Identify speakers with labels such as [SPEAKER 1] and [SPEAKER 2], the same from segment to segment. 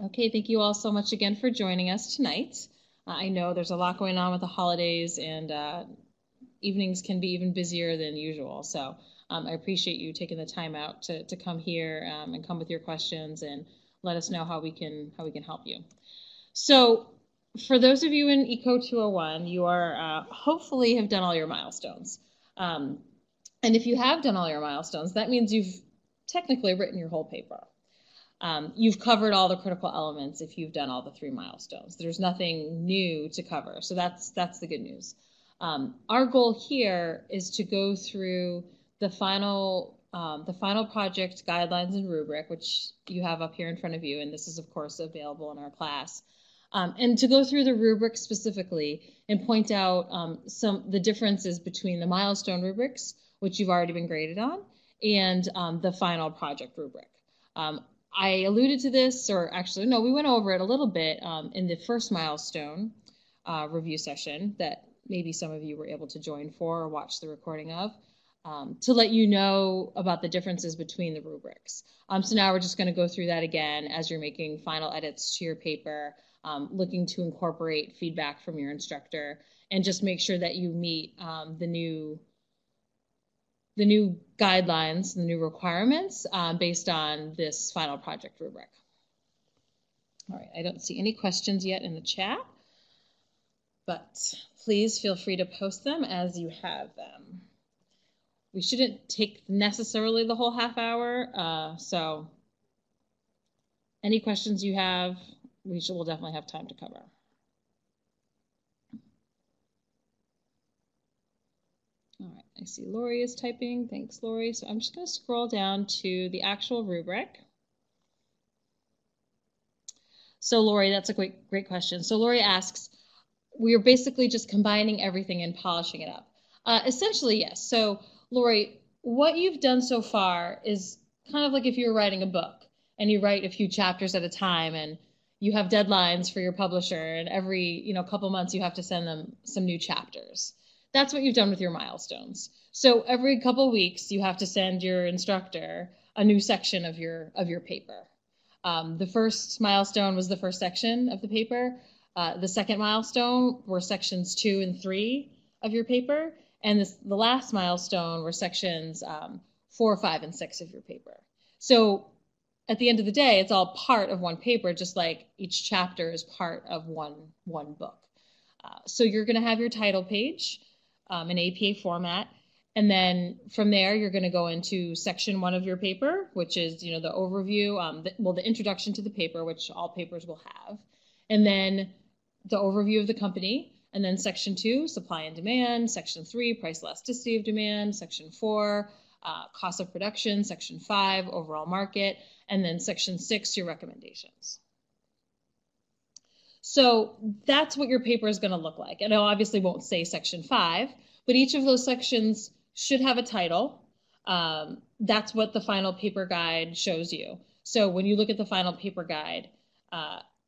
[SPEAKER 1] Okay, thank you all so much again for joining us tonight. I know there's a lot going on with the holidays, and evenings can be even busier than usual. So I appreciate you taking the time out to come here and come with your questions and let us know how we can help you. So for those of you in ECO 201, you are hopefully have done all your milestones. And if you have done all your milestones, that means you've technically written your whole paper. You've covered all the critical elements if you've done all the 3 milestones. There's nothing new to cover, so that's the good news. Our goal here is to go through the final project guidelines and rubric, which you have up here in front of you, and this is of course available in our class. And to go through the rubric specifically and point out the differences between the milestone rubrics, which you've already been graded on, and the final project rubric. I alluded to this, or actually, no, we went over it a little bit in the first milestone review session that maybe some of you were able to join for or watch the recording of, to let you know about the differences between the rubrics. So now we're just going to go through that again as you're making final edits to your paper, looking to incorporate feedback from your instructor, and just make sure that you meet the new guidelines, the new requirements based on this final project rubric. All right, I don't see any questions yet in the chat, but please feel free to post them as you have them. We shouldn't take necessarily the whole half hour, so any questions you have, we'll definitely have time to cover. All right, I see Lori is typing. Thanks, Lori. So I'm just going to scroll down to the actual rubric. So Lori, that's a great question. So Lori asks, we are basically just combining everything and polishing it up. Essentially, yes. So Lori, what you've done so far is kind of like if you were writing a book and you write a few chapters at a time and you have deadlines for your publisher, and every couple months you have to send them some new chapters. That's what you've done with your milestones. So every couple of weeks you have to send your instructor a new section of your paper. The first milestone was the first section of the paper. The second milestone were sections 2 and 3 of your paper. And the last milestone were sections 4, 5, and 6 of your paper. So at the end of the day, it's all part of one paper, just like each chapter is part of one book. So you're going to have your title page in APA format. And then from there, you're going to go into section 1 of your paper, which is, the overview, the introduction to the paper, which all papers will have. And then the overview of the company. And then section 2, supply and demand. Section 3, price elasticity of demand. Section 4, cost of production. Section 5, overall market. And then section 6, your recommendations. So that's what your paper is going to look like. And I obviously won't say section 5, but each of those sections should have a title. That's what the final paper guide shows you. So when you look at the final paper guide,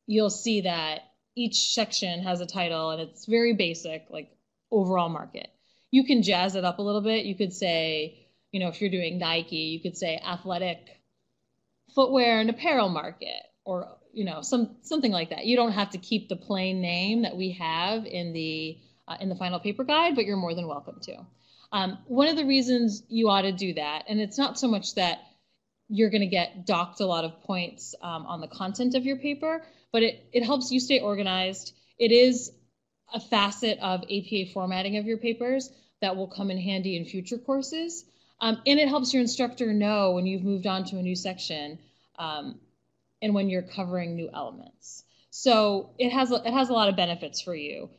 [SPEAKER 1] you'll see that each section has a title, and it's very basic, like overall market. You can jazz it up a little bit. You could say, if you're doing Nike, you could say athletic footwear and apparel market, or something like that. You don't have to keep the plain name that we have in the final paper guide, but you're more than welcome to. One of the reasons you ought to do that, and it's not so much that you're going to get docked a lot of points on the content of your paper, but it helps you stay organized. It is a facet of APA formatting of your papers that will come in handy in future courses. And it helps your instructor know when you've moved on to a new section and when you're covering new elements. So it has a lot of benefits for you,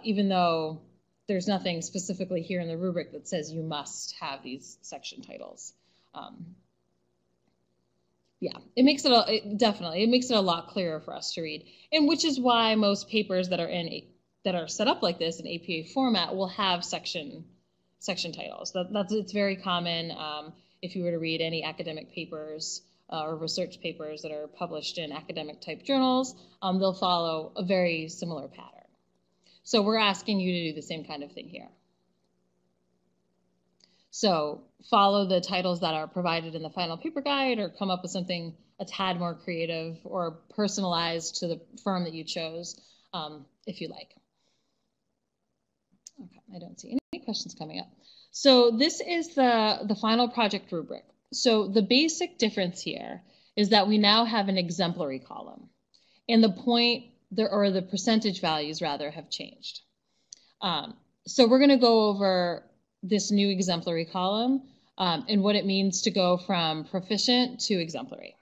[SPEAKER 1] even though there's nothing specifically here in the rubric that says you must have these section titles. Yeah, it makes it a lot clearer for us to read, and which is why most papers that are set up like this in APA format will have section titles. It's very common if you were to read any academic papers or research papers that are published in academic type journals, they'll follow a very similar pattern. So we're asking you to do the same kind of thing here. So follow the titles that are provided in the final paper guide, or come up with something a tad more creative or personalized to the firm that you chose, if you like. Okay, I don't see any questions coming up. So this is the final project rubric. So the basic difference here is that we now have an exemplary column, and the point, or the percentage values rather, have changed. So we're going to go over this new exemplary column and what it means to go from proficient to exemplary.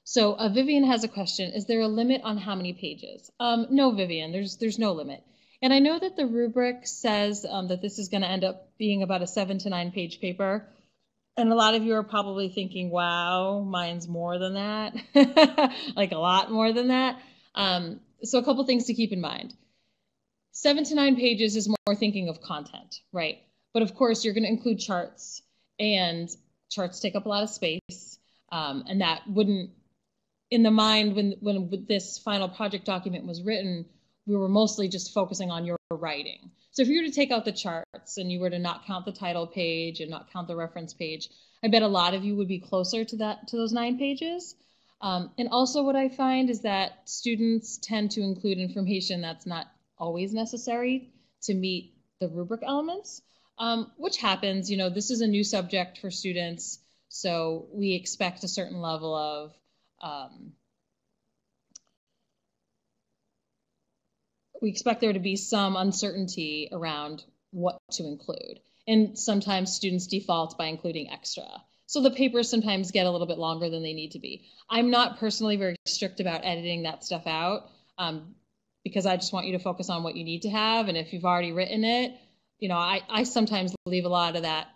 [SPEAKER 1] So Vivian has a question. Is there a limit on how many pages? No, Vivian, there's no limit. And I know that the rubric says that this is going to end up being about a 7 to 9 page paper. And a lot of you are probably thinking, wow, mine's more than that, like a lot more than that. So a couple things to keep in mind. 7 to 9 pages is more thinking of content, right? But of course, you're going to include charts, and charts take up a lot of space. And that wouldn't, in the mind, when this final project document was written, we were mostly just focusing on your writing. So if you were to take out the charts and you were to not count the title page and not count the reference page, I bet a lot of you would be closer to those 9 pages. And also what I find is that students tend to include information that's not always necessary to meet the rubric elements, which happens. You know, this is a new subject for students, so we expect a certain level of we expect there to be some uncertainty around what to include. And sometimes students default by including extra. So the papers sometimes get a little bit longer than they need to be. I'm not personally very strict about editing that stuff out because I just want you to focus on what you need to have. And if you've already written it, you know, I sometimes leave a lot of that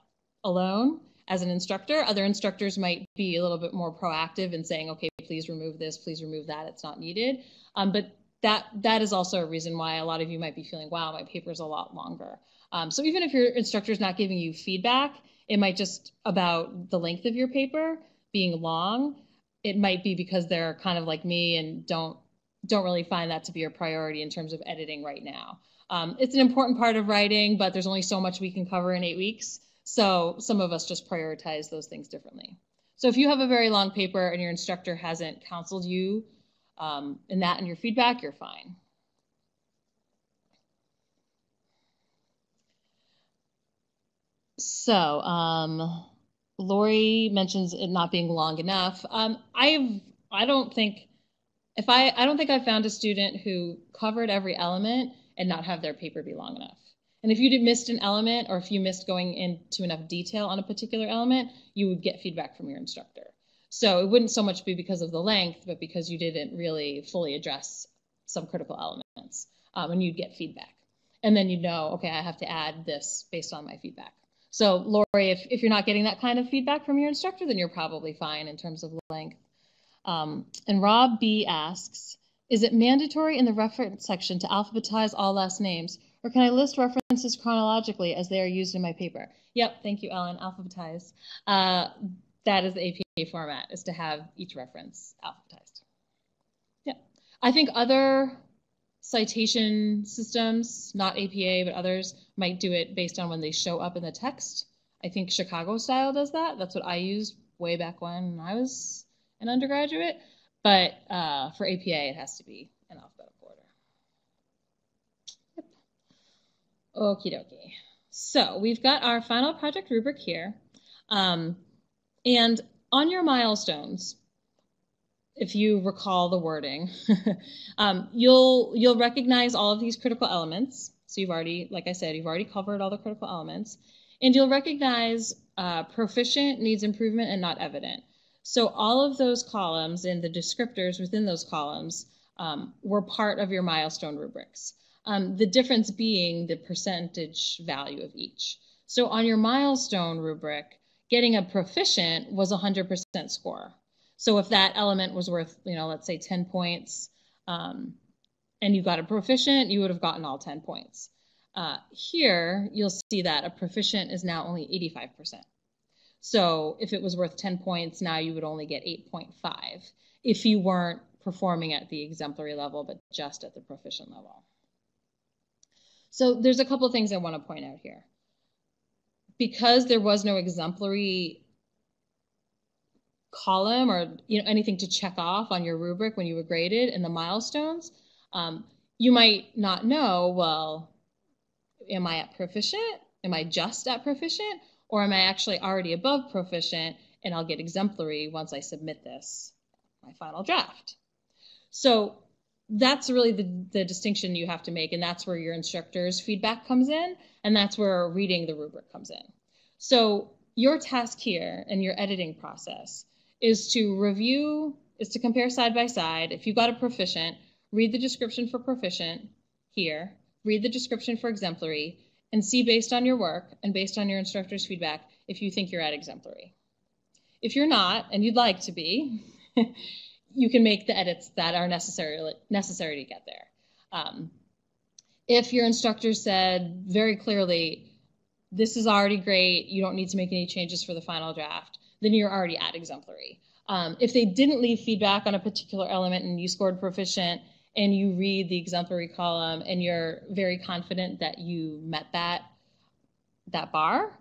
[SPEAKER 1] alone as an instructor. Other instructors might be a little bit more proactive in saying, okay, please remove this, please remove that, it's not needed. But that is also a reason why a lot of you might be feeling, wow, my paper's a lot longer. So even if your instructor is not giving you feedback, it might just about the length of your paper being long. It might be because they're kind of like me and don't really find that to be a priority in terms of editing right now. It's an important part of writing, but there's only so much we can cover in 8 weeks. So some of us just prioritize those things differently. So if you have a very long paper and your instructor hasn't counseled you in that and your feedback, you're fine. So Lori mentions it not being long enough. I don't think I've found a student who covered every element and not have their paper be long enough. And if you missed an element, or if you missed going into enough detail on a particular element, you would get feedback from your instructor. So it wouldn't so much be because of the length, but because you didn't really fully address some critical elements, and you'd get feedback. And then you'd know, okay, I have to add this based on my feedback. So Lori, if you're not getting that kind of feedback from your instructor, then you're probably fine in terms of length. And Rob B asks, is it mandatory in the reference section to alphabetize all last names, or can I list references chronologically as they are used in my paper? Yep, thank you, Ellen, alphabetize. That is the APA format, is to have each reference alphabetized. Yeah, I think other citation systems, not APA, but others, might do it based on when they show up in the text. I think Chicago style does that. That's what I used way back when I was an undergraduate. But for APA, it has to be in alphabetical order. Yep. Okie dokie. So we've got our final project rubric here. And on your milestones, if you recall the wording, you'll recognize all of these critical elements. So you've already, like I said, you've already covered all the critical elements. And you'll recognize proficient, needs improvement, and not evident. So all of those columns and the descriptors within those columns were part of your milestone rubrics. The difference being the percentage value of each. So on your milestone rubric, getting a proficient was 100% score. So if that element was worth, let's say 10 points, and you got a proficient, you would have gotten all 10 points. Here, you'll see that a proficient is now only 85%. So if it was worth 10 points, now you would only get 8.5 if you weren't performing at the exemplary level, but just at the proficient level. So there's a couple of things I want to point out here. because there was no exemplary column or anything to check off on your rubric when you were graded in the milestones, you might not know, well, am I at proficient? Am I just at proficient? Or am I actually already above proficient and I'll get exemplary once I submit this, my final draft? So that's really the distinction you have to make, and that's where your instructor's feedback comes in, and that's where reading the rubric comes in. So your task here and your editing process is to compare side by side. If you've got a proficient, read the description for proficient here, read the description for exemplary, and see based on your work and based on your instructor's feedback if you think you're at exemplary. If you're not, and you'd like to be, you can make the edits that are necessary to get there. If your instructor said very clearly, this is already great, you don't need to make any changes for the final draft, then you're already at exemplary. If they didn't leave feedback on a particular element and you scored proficient and you read the exemplary column and you're very confident that you met that bar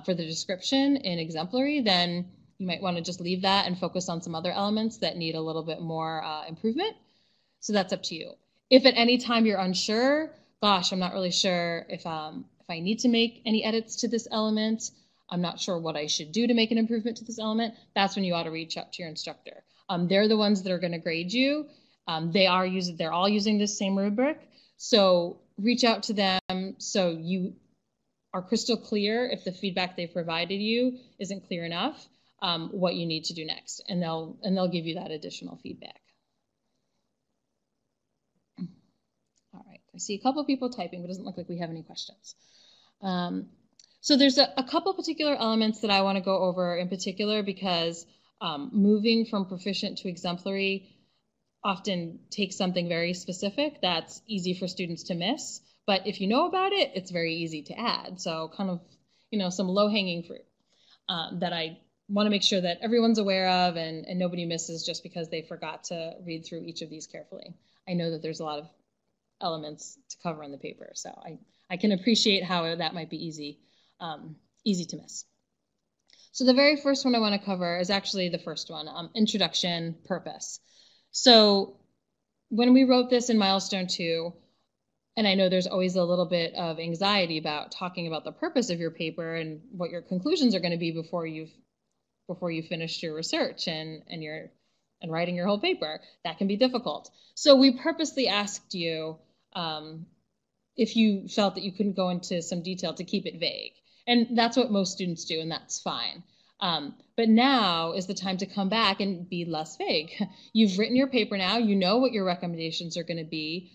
[SPEAKER 1] for the description in exemplary, then you might want to just leave that and focus on some other elements that need a little bit more improvement. So that's up to you. If at any time you're unsure, gosh, I'm not really sure if I need to make any edits to this element, I'm not sure what I should do to make an improvement to this element, that's when you ought to reach out to your instructor. They're the ones that are going to grade you. They're all using this same rubric. So reach out to them so you are crystal clear if the feedback they provided you isn't clear enough, what you need to do next, and they'll give you that additional feedback. All right, I see a couple of people typing, but it doesn't look like we have any questions. So there's a couple particular elements that I want to go over in particular because moving from proficient to exemplary often takes something very specific that's easy for students to miss. But if you know about it, it's very easy to add. So kind of, some low-hanging fruit that I want to make sure that everyone's aware of and nobody misses just because they forgot to read through each of these carefully. I know that there's a lot of elements to cover in the paper, so I can appreciate how that might be easy to miss. So the very first one I want to cover is actually the first one, introduction, purpose. So when we wrote this in milestone 2, and I know there's always a little bit of anxiety about talking about the purpose of your paper and what your conclusions are going to be before you've finished your research and writing your whole paper. That can be difficult. So we purposely asked you if you felt that you couldn't go into some detail to keep it vague. And that's what most students do, and that's fine. But now is the time to come back and be less vague. You've written your paper now. You know what your recommendations are going to be.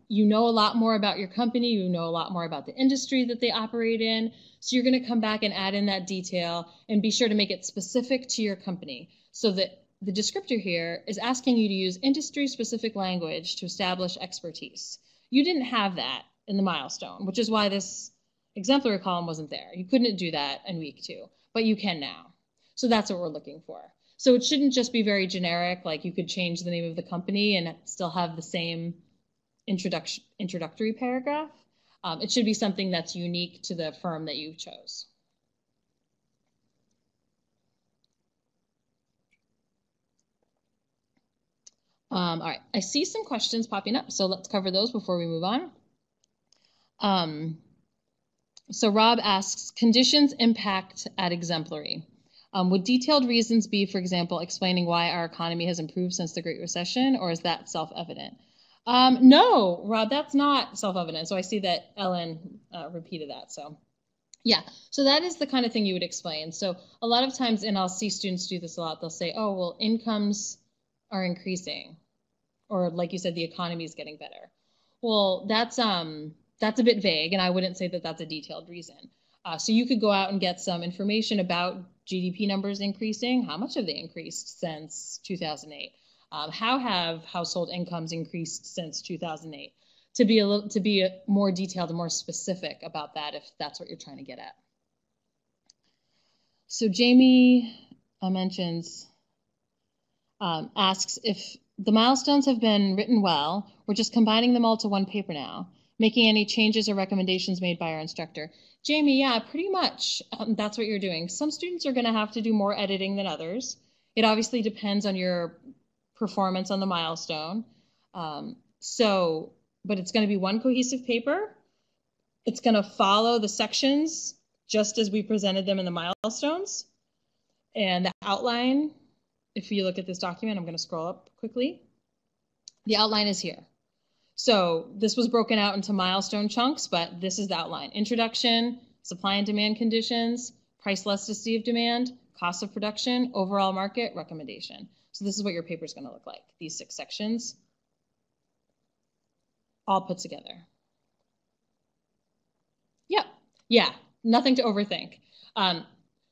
[SPEAKER 1] You know a lot more about your company. You know a lot more about the industry that they operate in. So you're going to come back and add in that detail and be sure to make it specific to your company so that the descriptor here is asking you to use industry-specific language to establish expertise. You didn't have that in the milestone, which is why this exemplary column wasn't there. You couldn't do that in week 2, but you can now. So that's what we're looking for. So it shouldn't just be very generic, like you could change the name of the company and still have the same introductory paragraph. It should be something that's unique to the firm that you chose. All right, I see some questions popping up, so let's cover those before we move on. So Rob asks, conditions impact at exemplary. Would detailed reasons be, for example, explaining why our economy has improved since the Great Recession, or is that self-evident? No, Rob, that's not self-evident. So I see that Ellen repeated that. So yeah, so that is the kind of thing you would explain. So a lot of times, and I'll see students do this a lot, they'll say, oh, well, incomes are increasing, or like you said, the economy is getting better. Well, that's a bit vague, and I wouldn't say that that's a detailed reason. So you could go out and get some information about GDP numbers increasing. How much have they increased since 2008? How have household incomes increased since 2008? To be more detailed and more specific about that, if that's what you're trying to get at. So Jamie asks if the milestones have been written well. We're just combining them all to one paper now. Making any changes or recommendations made by our instructor. Jamie, yeah, pretty much that's what you're doing. Some students are going to have to do more editing than others. It obviously depends on your performance on the milestone. But it's going to be one cohesive paper. It's going to follow the sections just as we presented them in the milestones. And the outline, if you look at this document, I'm going to scroll up quickly. The outline is here. So this was broken out into milestone chunks, but this is the outline. Introduction, supply and demand conditions, price elasticity of demand, cost of production, overall market, recommendation. So this is what your paper is going to look like, these 6 sections, all put together. Yeah, nothing to overthink.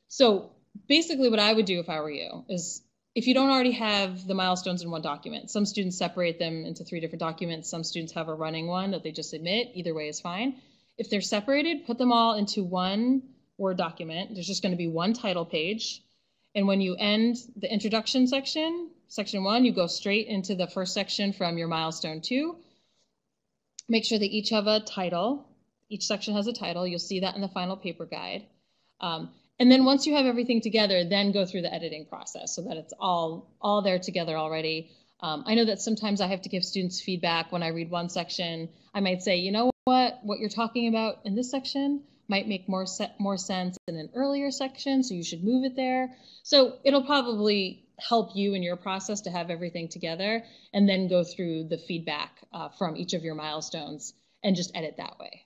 [SPEAKER 1] So basically what I would do if I were you is, if you don't already have the milestones in one document, some students separate them into 3 different documents. Some students have a running one that they just submit. Either way is fine. If they're separated, put them all into one Word document. There's just going to be one title page. And when you end the introduction section, section 1, you go straight into the first section from your milestone 2. Make sure they each have a title. Each section has a title. You'll see that in the final paper guide. And then once you have everything together, then go through the editing process so that it's all there together already. I know that sometimes I have to give students feedback when I read one section. I might say, you know what you're talking about in this section might make more sense in an earlier section, so you should move it there. So it'll probably help you in your process to have everything together and then go through the feedback from each of your milestones and just edit that way.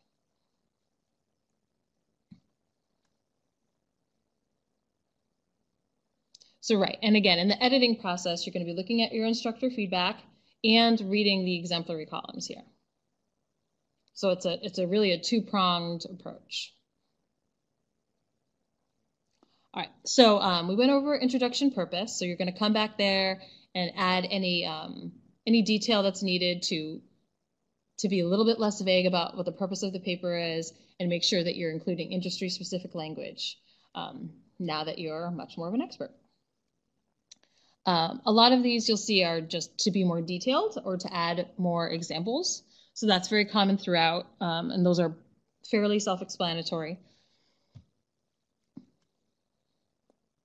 [SPEAKER 1] So right, and again, in the editing process, you're going to be looking at your instructor feedback and reading the exemplary columns here. So it's really a 2-pronged approach. All right, so we went over introduction purpose. So you're going to come back there and add any detail that's needed to be a little bit less vague about what the purpose of the paper is, and make sure that you're including industry-specific language now that you're much more of an expert. A lot of these you'll see are just to be more detailed or to add more examples. So that's very common throughout, and those are fairly self-explanatory.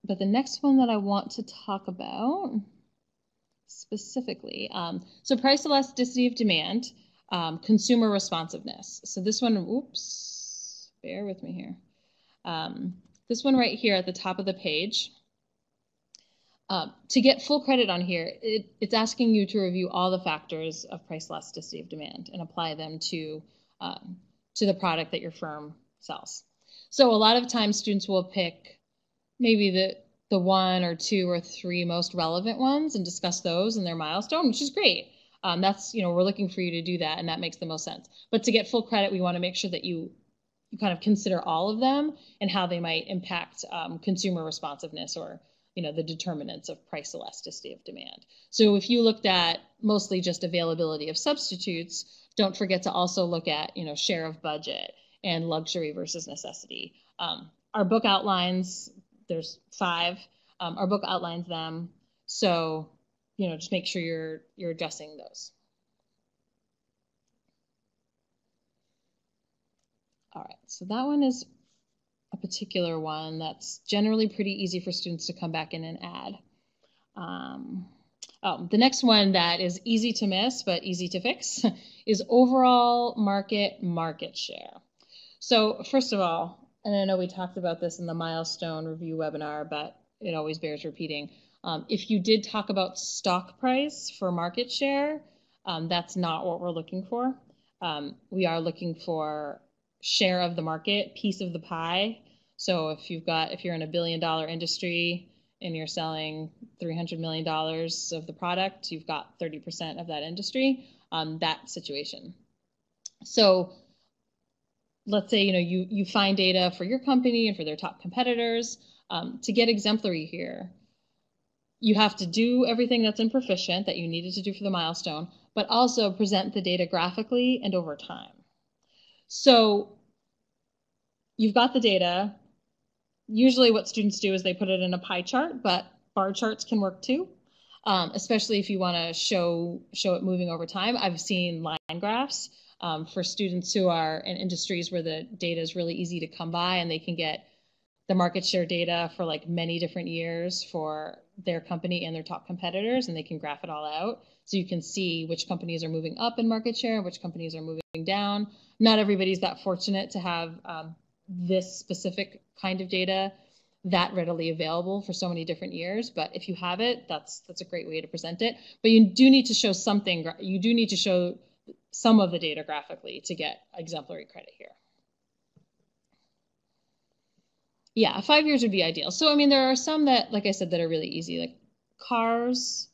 [SPEAKER 1] But the next one that I want to talk about specifically, so price elasticity of demand, consumer responsiveness. So this one, oops, bear with me here. This one right here at the top of the page. To get full credit on here, it's asking you to review all the factors of price elasticity of demand and apply them to the product that your firm sells. So a lot of times students will pick maybe the 1 or 2 or 3 most relevant ones and discuss those in their milestone, which is great. That's, we're looking for you to do that, and that makes the most sense. But to get full credit, we want to make sure that you kind of consider all of them and how they might impact consumer responsiveness or the determinants of price elasticity of demand. So if you looked at mostly just availability of substitutes, don't forget to also look at, share of budget and luxury versus necessity. Our book outlines, there's 5, our book outlines them. So, just make sure you're addressing those. All right, so that one is a particular one that's generally pretty easy for students to come back in and add. The next one that is easy to miss but easy to fix is overall market share. So first of all, and I know we talked about this in the milestone review webinar, but it always bears repeating. If you did talk about stock price for market share, that's not what we're looking for. We are looking for share of the market, piece of the pie. So if you're in a $1 billion industry and you're selling $300 million of the product, you've got 30% of that industry, that situation. So let's say, you find data for your company and for their top competitors. To get exemplary here, you have to do everything that's in Proficient that you needed to do for the milestone, but also present the data graphically and over time. So you've got the data. Usually what students do is they put it in a pie chart, but bar charts can work too, especially if you want to show it moving over time. I've seen line graphs. for students who are in industries where the data is really easy to come by and they can get the market share data for like many different years for their company and their top competitors, and they can graph it all out. So you can see which companies are moving up in market share, which companies are moving down. Not everybody's that fortunate to have this specific kind of data that readily available for so many different years. But if you have it, that's a great way to present it. But you do need to show something. You do need to show some of the data graphically to get exemplary credit here. Yeah, 5 years would be ideal. So, I mean, there are some that, like I said, that are really easy, like cars,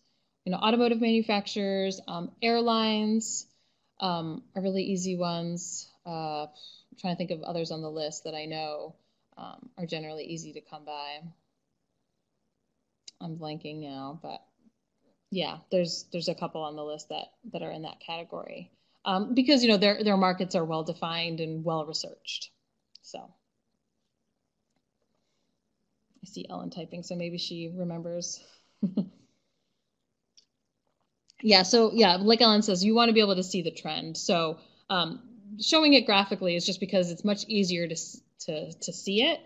[SPEAKER 1] automotive manufacturers, airlines are really easy ones. I'm trying to think of others on the list that I know are generally easy to come by. I'm blanking now, but yeah, there's a couple on the list that are in that category because their markets are well defined and well researched. So. I see Ellen typing, so maybe she remembers. Yeah, so yeah, like Ellen says, you want to be able to see the trend. So showing it graphically is just because it's much easier to see it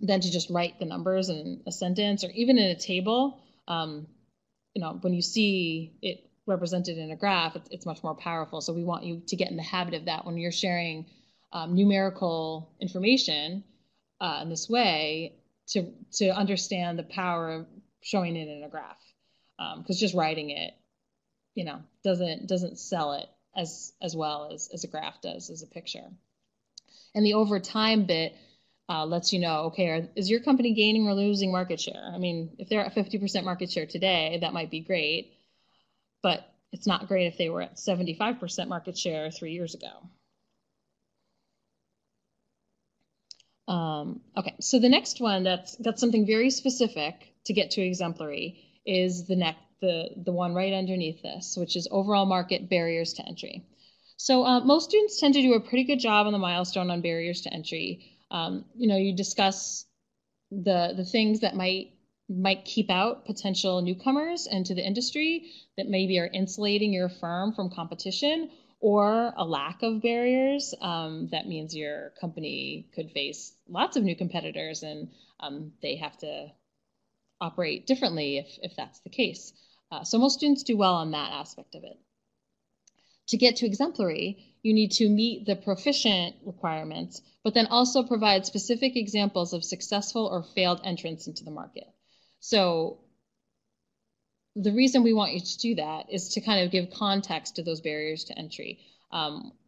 [SPEAKER 1] than to just write the numbers in a sentence or even in a table. When you see it represented in a graph, it's much more powerful. So we want you to get in the habit of that when you're sharing numerical information in this way, to understand the power of showing it in a graph, because just writing it, doesn't sell it as well as a graph does as a picture. And the over time bit lets you know, okay, is your company gaining or losing market share? I mean, if they're at 50% market share today, that might be great, but it's not great if they were at 75% market share 3 years ago. Okay, so the next one that's got something very specific to get to exemplary is the one right underneath this, which is overall market barriers to entry. So most students tend to do a pretty good job on the milestone on barriers to entry. You discuss the things that might keep out potential newcomers into the industry that maybe are insulating your firm from competition, or a lack of barriers. That means your company could face lots of new competitors and they have to operate differently if that's the case. So most students do well on that aspect of it. To get to exemplary, you need to meet the proficient requirements, but then also provide specific examples of successful or failed entrants into the market. So the reason we want you to do that is to kind of give context to those barriers to entry.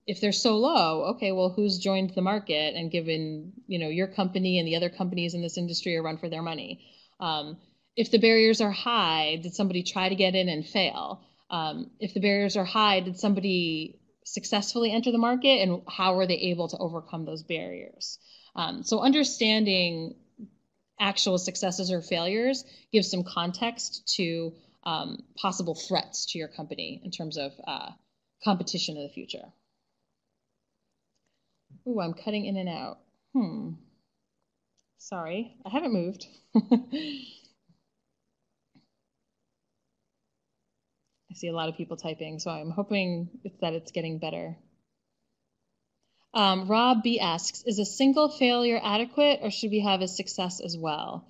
[SPEAKER 1] If they're so low, okay, well, who's joined the market and given your company and the other companies in this industry a run for their money? If the barriers are high, did somebody try to get in and fail? If the barriers are high, did somebody successfully enter the market, and how were they able to overcome those barriers? So understanding actual successes or failures gives some context to possible threats to your company in terms of competition in the future. Ooh, I'm cutting in and out. Sorry, I haven't moved. I see a lot of people typing, so I'm hoping that it's getting better. Rob B asks, is a single failure adequate, or should we have a success as well?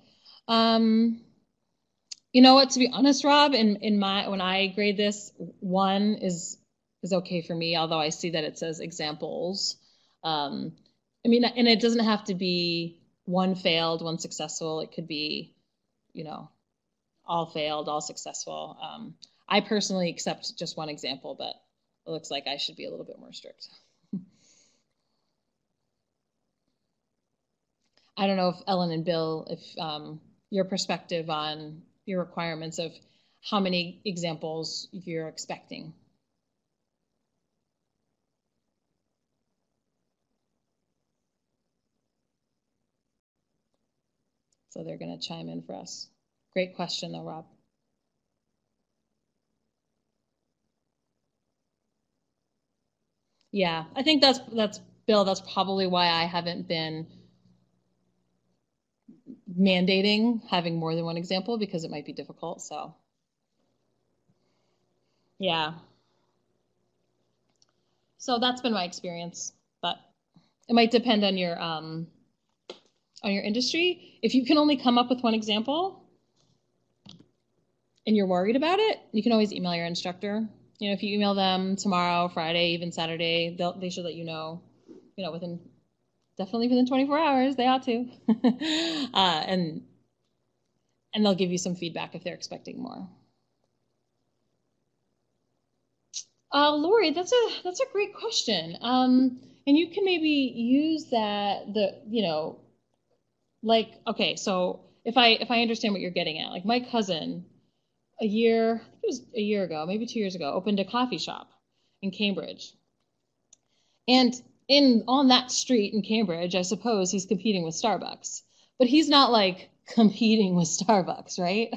[SPEAKER 1] You know what, to be honest, Rob, when I grade this, 1 is okay for me, although I see that it says examples. I mean, and it doesn't have to be 1 failed, 1 successful. It could be, all failed, all successful. I personally accept just 1 example, but it looks like I should be a little bit more strict. I don't know if Ellen and Bill, if your perspective on your requirements of how many examples you're expecting. So they're going to chime in for us. Great question though, Rob. Yeah, I think that's Bill, that's probably why I haven't been mandating having more than 1 example, because it might be difficult. So yeah. So that's been my experience, but it might depend on your industry. If you can only come up with one example and you're worried about it, you can always email your instructor. You know, if you email them tomorrow, Friday, even Saturday, they should let you know, definitely within 24 hours, they ought to. And they'll give you some feedback if they're expecting more. Lori, that's a great question. And you can maybe use that okay, so if I understand what you're getting at, like my cousin it was a year ago, maybe 2 years ago, opened a coffee shop in Cambridge. And on that street in Cambridge, I suppose he's competing with Starbucks, but he's not like competing with Starbucks, right?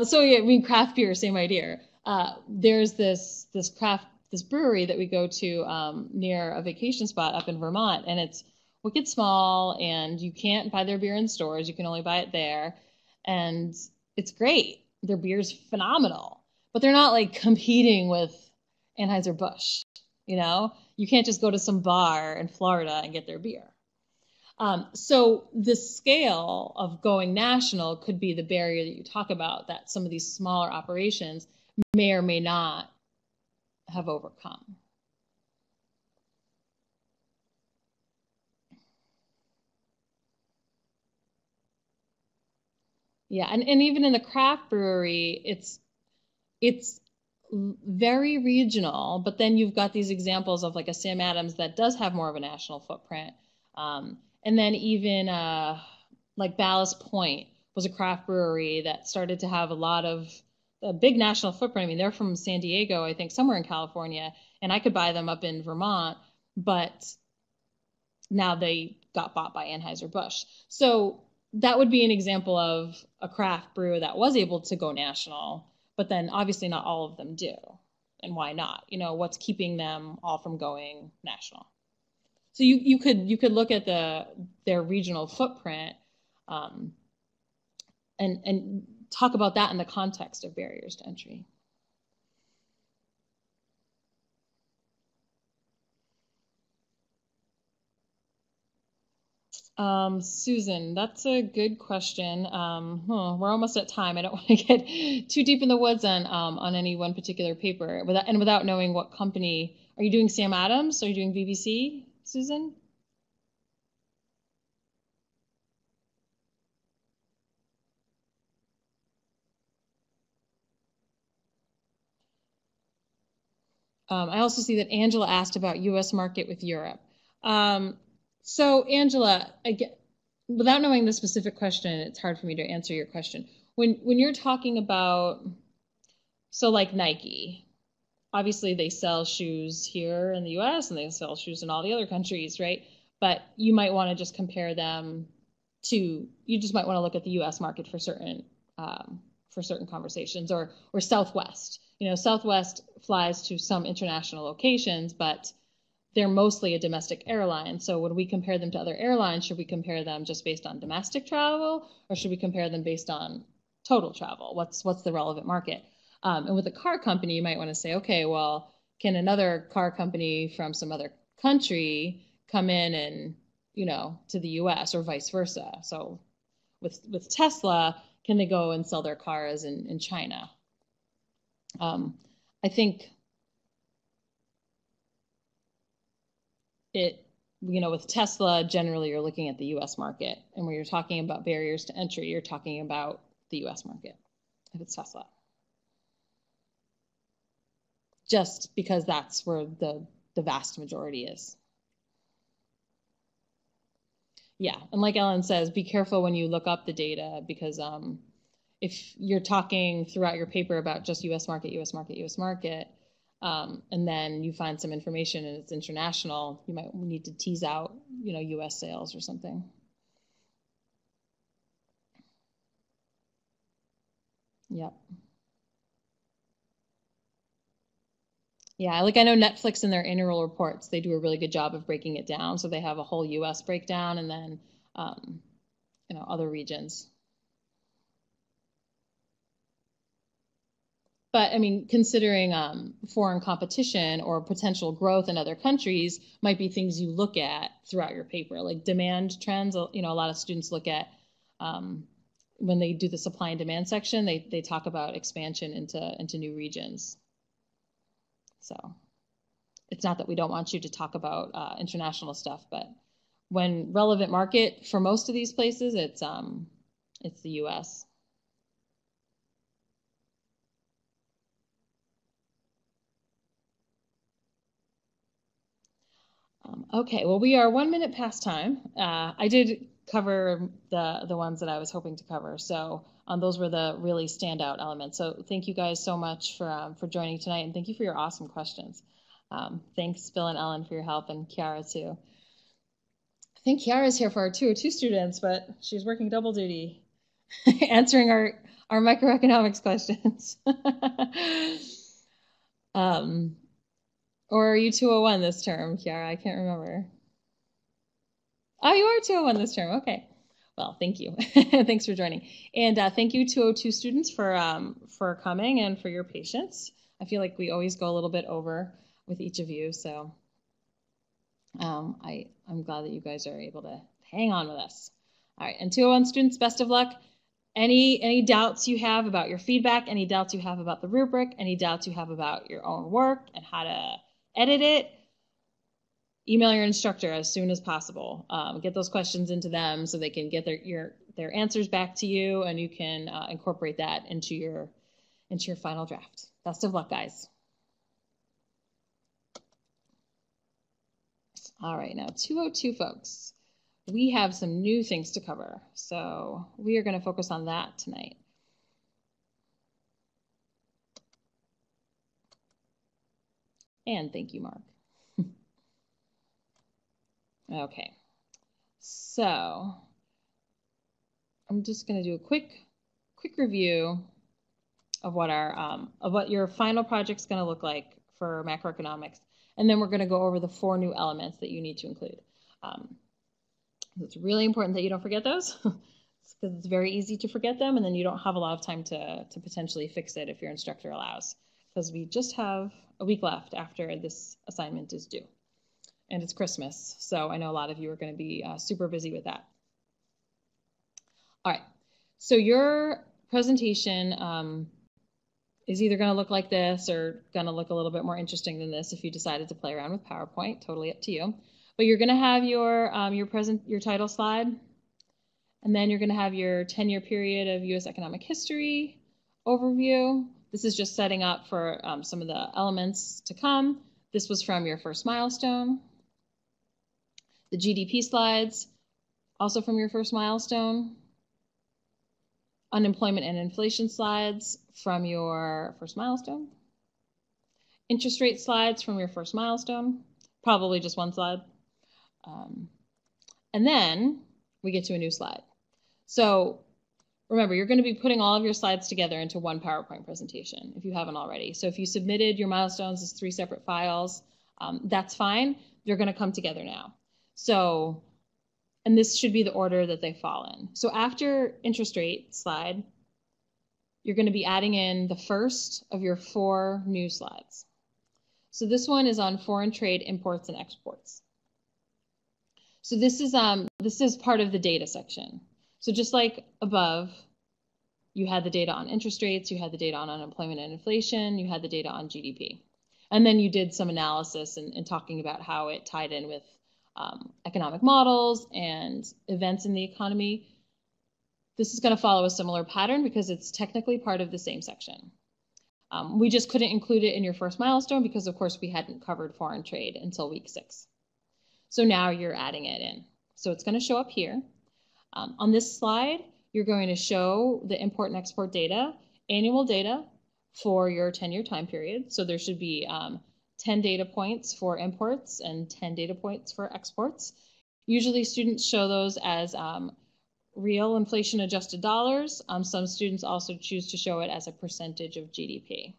[SPEAKER 1] So yeah, I mean, craft beer, same idea. There's this brewery that we go to near a vacation spot up in Vermont, and it's wicked small, and you can't buy their beer in stores. You can only buy it there, and it's great. Their beer's phenomenal, but they're not like competing with Anheuser-Busch. You can't just go to some bar in Florida and get their beer. So the scale of going national could be the barrier that you talk about, that some of these smaller operations may or may not have overcome. Yeah, and even in the craft brewery, it's very regional, but then you've got these examples of like a Sam Adams that does have more of a national footprint. And then even like Ballast Point was a craft brewery that started to have a big national footprint. I mean, they're from San Diego, I think, somewhere in California, and I could buy them up in Vermont, but now they got bought by Anheuser-Busch. So that would be an example of a craft brew that was able to go national, but then obviously not all of them do. And why not? What's keeping them all from going national? So you could look at their regional footprint and talk about that in the context of barriers to entry. Susan, that's a good question. We're almost at time. I don't want to get too deep in the woods on any one particular paper without knowing what company. Are you doing Sam Adams? Are you doing BBC, Susan? I also see that Angela asked about U.S. market with Europe. So Angela, without knowing the specific question, it's hard for me to answer your question. When you're talking about, so like Nike, obviously they sell shoes here in the US and they sell shoes in all the other countries, right? But you might want to just compare them you just might want to look at the US market for certain conversations, or Southwest. Southwest flies to some international locations, but they're mostly a domestic airline. So when we compare them to other airlines, should we compare them just based on domestic travel, or should we compare them based on total travel? What's the relevant market? And with a car company, you might want to say, okay, well, can another car company from some other country come in and, to the US, or vice versa? So with Tesla, can they go and sell their cars in China? I think with Tesla, generally you're looking at the US market. And when you're talking about barriers to entry, you're talking about the US market if it's Tesla. Just because that's where the vast majority is. Yeah, and like Ellen says, be careful when you look up the data, because if you're talking throughout your paper about just US market, US market, US market, and then you find some information and it's international, you might need to tease out, US sales or something. Yep. Yeah, like I know Netflix in their annual reports, they do a really good job of breaking it down. So they have a whole US breakdown and then, other regions. But I mean, considering foreign competition or potential growth in other countries might be things you look at throughout your paper, like demand trends. You know, a lot of students look at when they do the supply and demand section, they talk about expansion into new regions. So it's not that we don't want you to talk about international stuff, but when relevant market for most of these places, it's the U.S. Okay, well, we are 1 minute past time. I did cover the ones that I was hoping to cover, so those were the really standout elements. So thank you guys so much for joining tonight, and thank you for your awesome questions. Thanks, Bill and Ellen, for your help, and Kiara too. I think Kiara's here for our 202 students, but she's working double duty, answering our microeconomics questions. Or are you 201 this term, Kiara? I can't remember. Oh, you are 201 this term. Okay. Well, thank you. Thanks for joining. And thank you 202 students for coming and for your patience. I feel like we always go a little bit over with each of you, so I'm glad that you guys are able to hang on with us. All right, and 201 students, best of luck. Any doubts you have about your feedback, any doubts you have about the rubric, any doubts you have about your own work and how to edit it, email your instructor as soon as possible. Get those questions into them so they can get their answers back to you, and you can incorporate that into your final draft. Best of luck, guys. All right, now 202 folks. We have some new things to cover, so we are going to focus on that tonight. And thank you, Mark. Okay, so I'm just going to do a quick review of what your final project's going to look like for macroeconomics, and then we're going to go over the 4 new elements that you need to include. It's really important that you don't forget those because it's very easy to forget them, and then you don't have a lot of time to potentially fix it if your instructor allows, because we just have a week left after this assignment is due. And it's Christmas, so I know a lot of you are going to be super busy with that. All right, so your presentation is either going to look like this or going to look a little bit more interesting than this if you decided to play around with PowerPoint. Totally up to you. But you're going to have your title slide, and then you're going to have your 10-year period of U.S. economic history overview. This is just setting up for some of the elements to come. This was from your first milestone. The GDP slides, also from your first milestone. Unemployment and inflation slides from your first milestone. Interest rate slides from your first milestone, probably just one slide. And then we get to a new slide. So remember, you're going to be putting all of your slides together into one PowerPoint presentation if you haven't already. So if you submitted your milestones as 3 separate files, that's fine. They're going to come together now. So, and this should be the order that they fall in. So after interest rate slide, you're going to be adding in the first of your 4 new slides. So this one is on foreign trade, imports, and exports. So this is part of the data section. So just like above, you had the data on interest rates, you had the data on unemployment and inflation, you had the data on GDP. And then you did some analysis and talking about how it tied in with economic models and events in the economy. This is going to follow a similar pattern because it's technically part of the same section. We just couldn't include it in your first milestone because, of course, we hadn't covered foreign trade until week 6. So now you're adding it in. So it's going to show up here. On this slide, you're going to show the import and export data, annual data for your 10-year time period. So there should be 10 data points for imports and 10 data points for exports. Usually students show those as real inflation adjusted dollars. Some students also choose to show it as a percentage of GDP.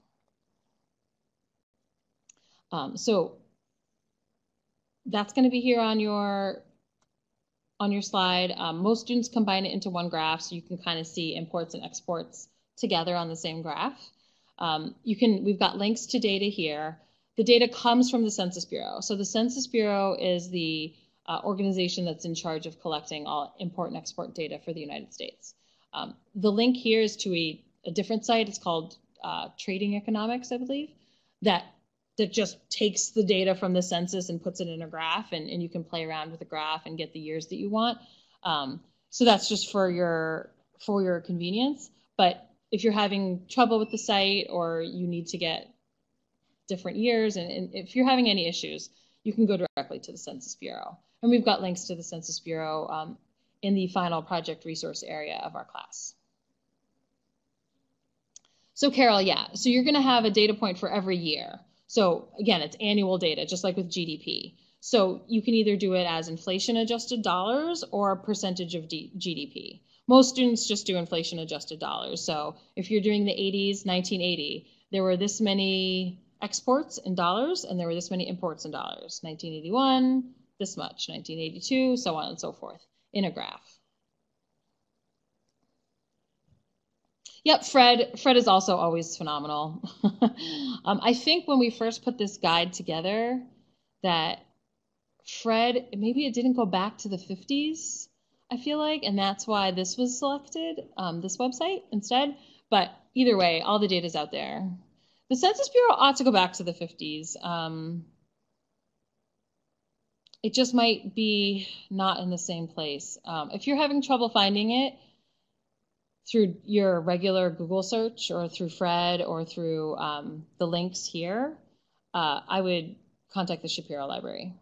[SPEAKER 1] So that's going to be here on your slide. Most students combine it into one graph so you can kind of see imports and exports together on the same graph. We've got links to data here. The data comes from the Census Bureau. So the Census Bureau is the organization that's in charge of collecting all import and export data for the United States. The link here is to a different site. It's called Trading Economics, I believe, that just takes the data from the census and puts it in a graph, and you can play around with the graph and get the years that you want. So that's just for your convenience. But if you're having trouble with the site or you need to get different years, and if you're having any issues, you can go directly to the Census Bureau. And we've got links to the Census Bureau in the final project resource area of our class. So Carol, yeah, so you're gonna have a data point for every year. So again, it's annual data, just like with GDP. So you can either do it as inflation adjusted dollars or a percentage of GDP. Most students just do inflation adjusted dollars. So if you're doing the 80s, 1980, there were this many exports in dollars and there were this many imports in dollars. 1981, this much, 1982, so on and so forth in a graph. Yep, Fred is also always phenomenal. I think when we first put this guide together that Fred, maybe it didn't go back to the 50s, I feel like, and that's why this was selected, this website instead. But either way, all the data's out there. The Census Bureau ought to go back to the 50s. It just might be not in the same place. If you're having trouble finding it through your regular Google search or through Fred or through the links here, I would contact the Shapiro Library.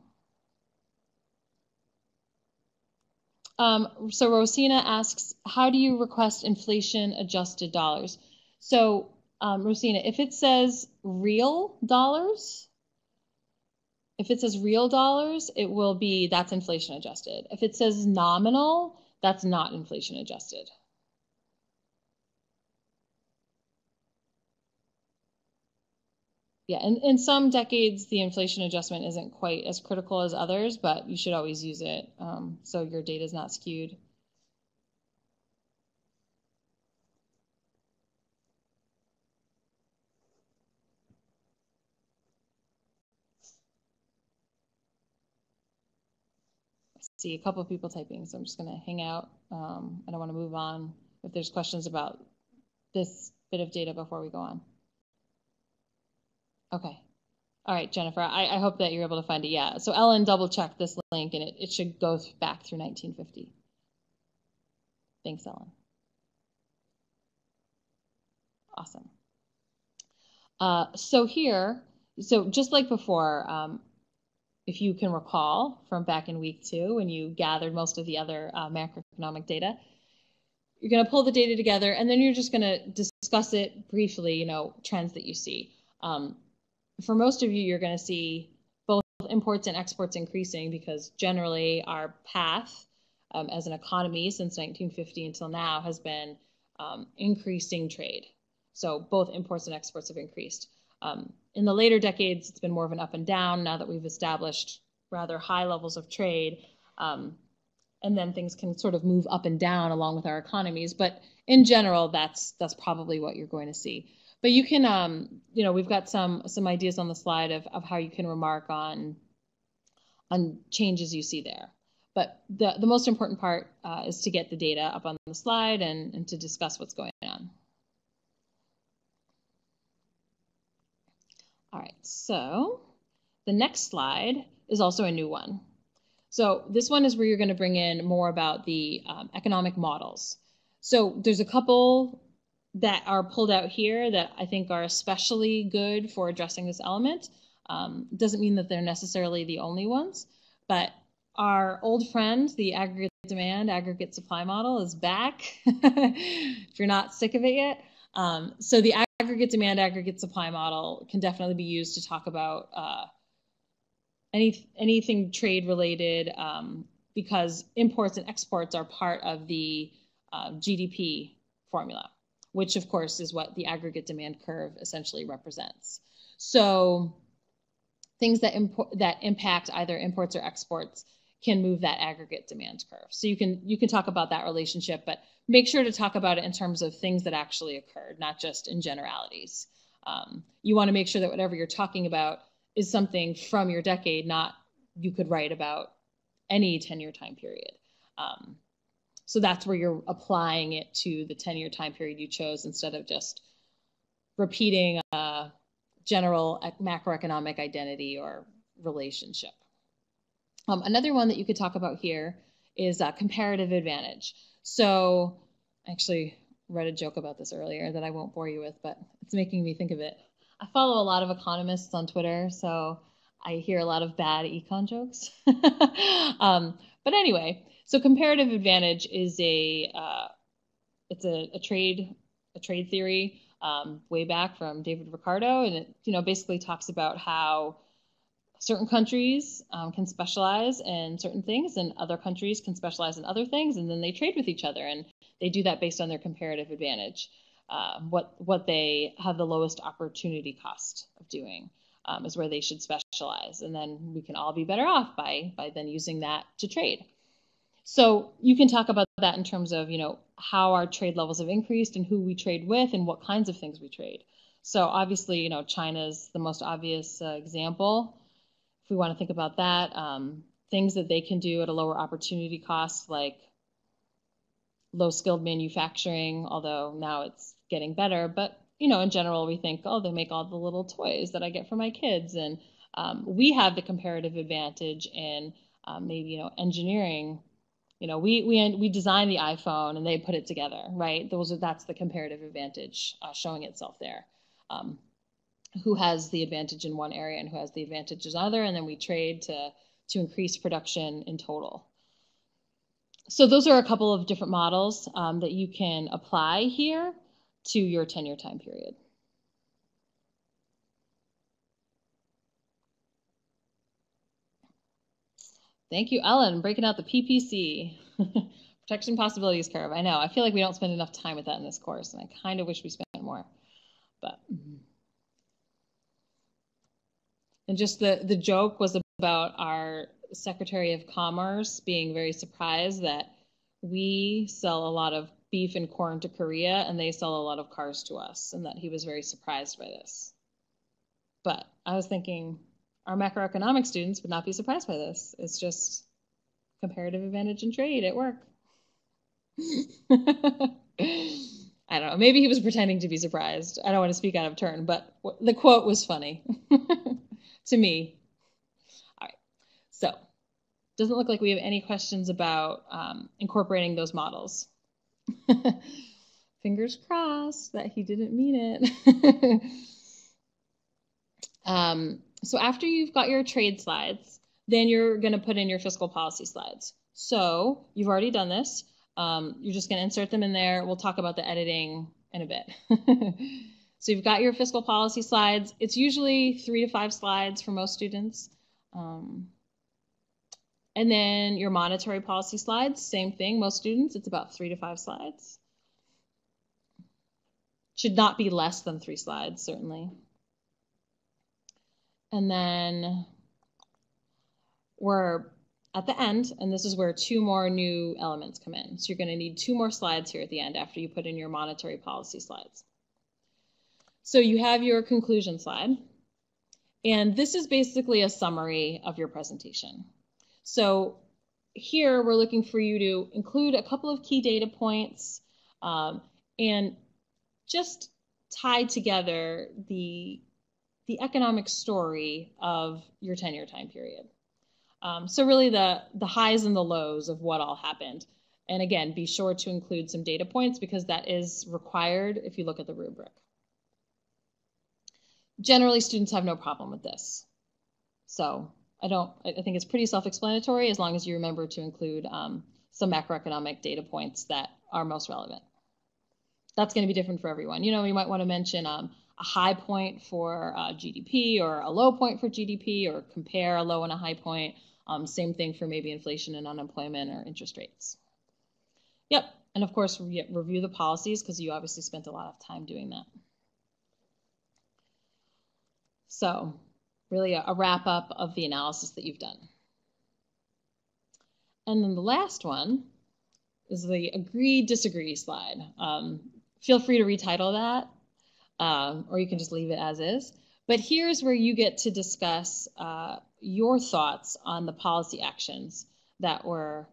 [SPEAKER 1] So Rosina asks, how do you request inflation adjusted dollars? So Rosina, if it says real dollars, it will be, that's inflation adjusted. If it says nominal, that's not inflation adjusted. Yeah, and in some decades, the inflation adjustment isn't quite as critical as others, but you should always use it so your data is not skewed. I see a couple of people typing, so I'm just going to hang out. I don't want to move on if there's questions about this bit of data before we go on. Okay. All right, Jennifer, I hope that you're able to find it. Yeah, so Ellen double-checked this link, and it should go back through 1950. Thanks, Ellen. Awesome. So here, so just like before, if you can recall from back in week 2 when you gathered most of the other macroeconomic data, you're going to pull the data together, and then you're just going to discuss it briefly, trends that you see. For most of you, you're going to see both imports and exports increasing because generally our path as an economy since 1950 until now has been increasing trade. So both imports and exports have increased. In the later decades, it's been more of an up and down now that we've established rather high levels of trade. And then things can sort of move up and down along with our economies. But in general, that's probably what you're going to see. But you can, we've got some ideas on the slide of how you can remark on changes you see there. But the most important part is to get the data up on the slide and to discuss what's going on. All right, so the next slide is also a new one. So this one is where you're going to bring in more about the economic models. So there's a couple that are pulled out here that I think are especially good for addressing this element. Doesn't mean that they're necessarily the only ones, but our old friend, the aggregate demand, aggregate supply model is back, if you're not sick of it yet. So the aggregate demand, aggregate supply model can definitely be used to talk about anything trade related because imports and exports are part of the GDP formula, which of course is what the aggregate demand curve essentially represents. So things that impact either imports or exports can move that aggregate demand curve. So you can talk about that relationship, but make sure to talk about it in terms of things that actually occurred, not just in generalities. You want to make sure that whatever you're talking about is something from your decade, not you could write about any 10-year time period. So that's where you're applying it to the 10-year time period you chose instead of just repeating a general macroeconomic identity or relationship. Another one that you could talk about here is comparative advantage. So I actually read a joke about this earlier that I won't bore you with, but it's making me think of it. I follow a lot of economists on Twitter, so I hear a lot of bad econ jokes. But anyway, so comparative advantage is it's a trade theory way back from David Ricardo, and it basically talks about how certain countries can specialize in certain things, and other countries can specialize in other things, and then they trade with each other, and they do that based on their comparative advantage. What they have the lowest opportunity cost of doing is where they should specialize, and then we can all be better off by then using that to trade. So you can talk about that in terms of how our trade levels have increased and who we trade with and what kinds of things we trade. So obviously China's the most obvious example. If we want to think about that, things that they can do at a lower opportunity cost, like low-skilled manufacturing, although now it's getting better. But, in general, we think, oh, they make all the little toys that I get for my kids. And we have the comparative advantage in maybe, engineering. We design the iPhone and they put it together, right? That's the comparative advantage showing itself there. Who has the advantage in one area and who has the advantage in another, and then we trade to increase production in total. So those are a couple of different models that you can apply here to your 10-year time period. Thank you, Ellen, breaking out the PPC, Protection Possibilities Curve. I know, I feel like we don't spend enough time with that in this course, and I kind of wish we spent more, but. And just the joke was about our Secretary of Commerce being very surprised that we sell a lot of beef and corn to Korea and they sell a lot of cars to us, and that he was very surprised by this. But I was thinking our macroeconomic students would not be surprised by this. It's just comparative advantage in trade at work. I don't know. Maybe he was pretending to be surprised. I don't want to speak out of turn, but the quote was funny to me. All right. So doesn't look like we have any questions about incorporating those models. Fingers crossed that he didn't mean it. So after you've got your trade slides, then you're going to put in your fiscal policy slides. So you've already done this. You're just going to insert them in there. We'll talk about the editing in a bit. So you've got your fiscal policy slides. It's usually 3 to 5 slides for most students. And then your monetary policy slides, same thing. Most students, it's about 3 to 5 slides. Should not be less than 3 slides, certainly. And then we're at the end, and this is where 2 more new elements come in. So you're going to need 2 more slides here at the end after you put in your monetary policy slides. So you have your conclusion slide, and this is basically a summary of your presentation. So here we're looking for you to include a couple of key data points and just tie together the economic story of your 10-year time period. So really the highs and the lows of what all happened. And again, be sure to include some data points because that is required if you look at the rubric. Generally, students have no problem with this. So I think it's pretty self-explanatory as long as you remember to include some macroeconomic data points that are most relevant. That's going to be different for everyone. You might want to mention a high point for GDP or a low point for GDP, or compare a low and a high point. Same thing for maybe inflation and unemployment or interest rates. Yep, and of course, review the policies because you obviously spent a lot of time doing that. So really a wrap up of the analysis that you've done. And then the last one is the agree, disagree slide. Feel free to retitle that. or you can just leave it as is. But here's where you get to discuss your thoughts on the policy actions that were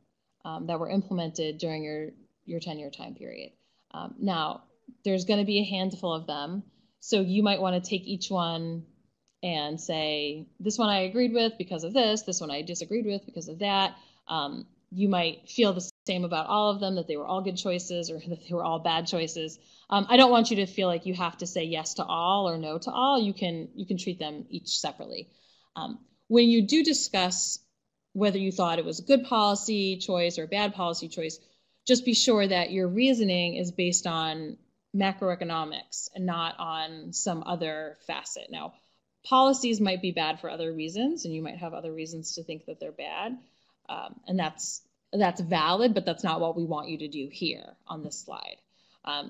[SPEAKER 1] implemented during your tenure time period. Now, there's going to be a handful of them, so you might want to take each one and say, this one I agreed with because of this one I disagreed with because of that. You might feel the same about all of them, that they were all good choices or that they were all bad choices. I don't want you to feel like you have to say yes to all or no to all. You can treat them each separately. When you do discuss whether you thought it was a good policy choice or a bad policy choice, just be sure that your reasoning is based on macroeconomics and not on some other facet. Now, policies might be bad for other reasons, and you might have other reasons to think that they're bad, and that's valid, but that's not what we want you to do here on this slide.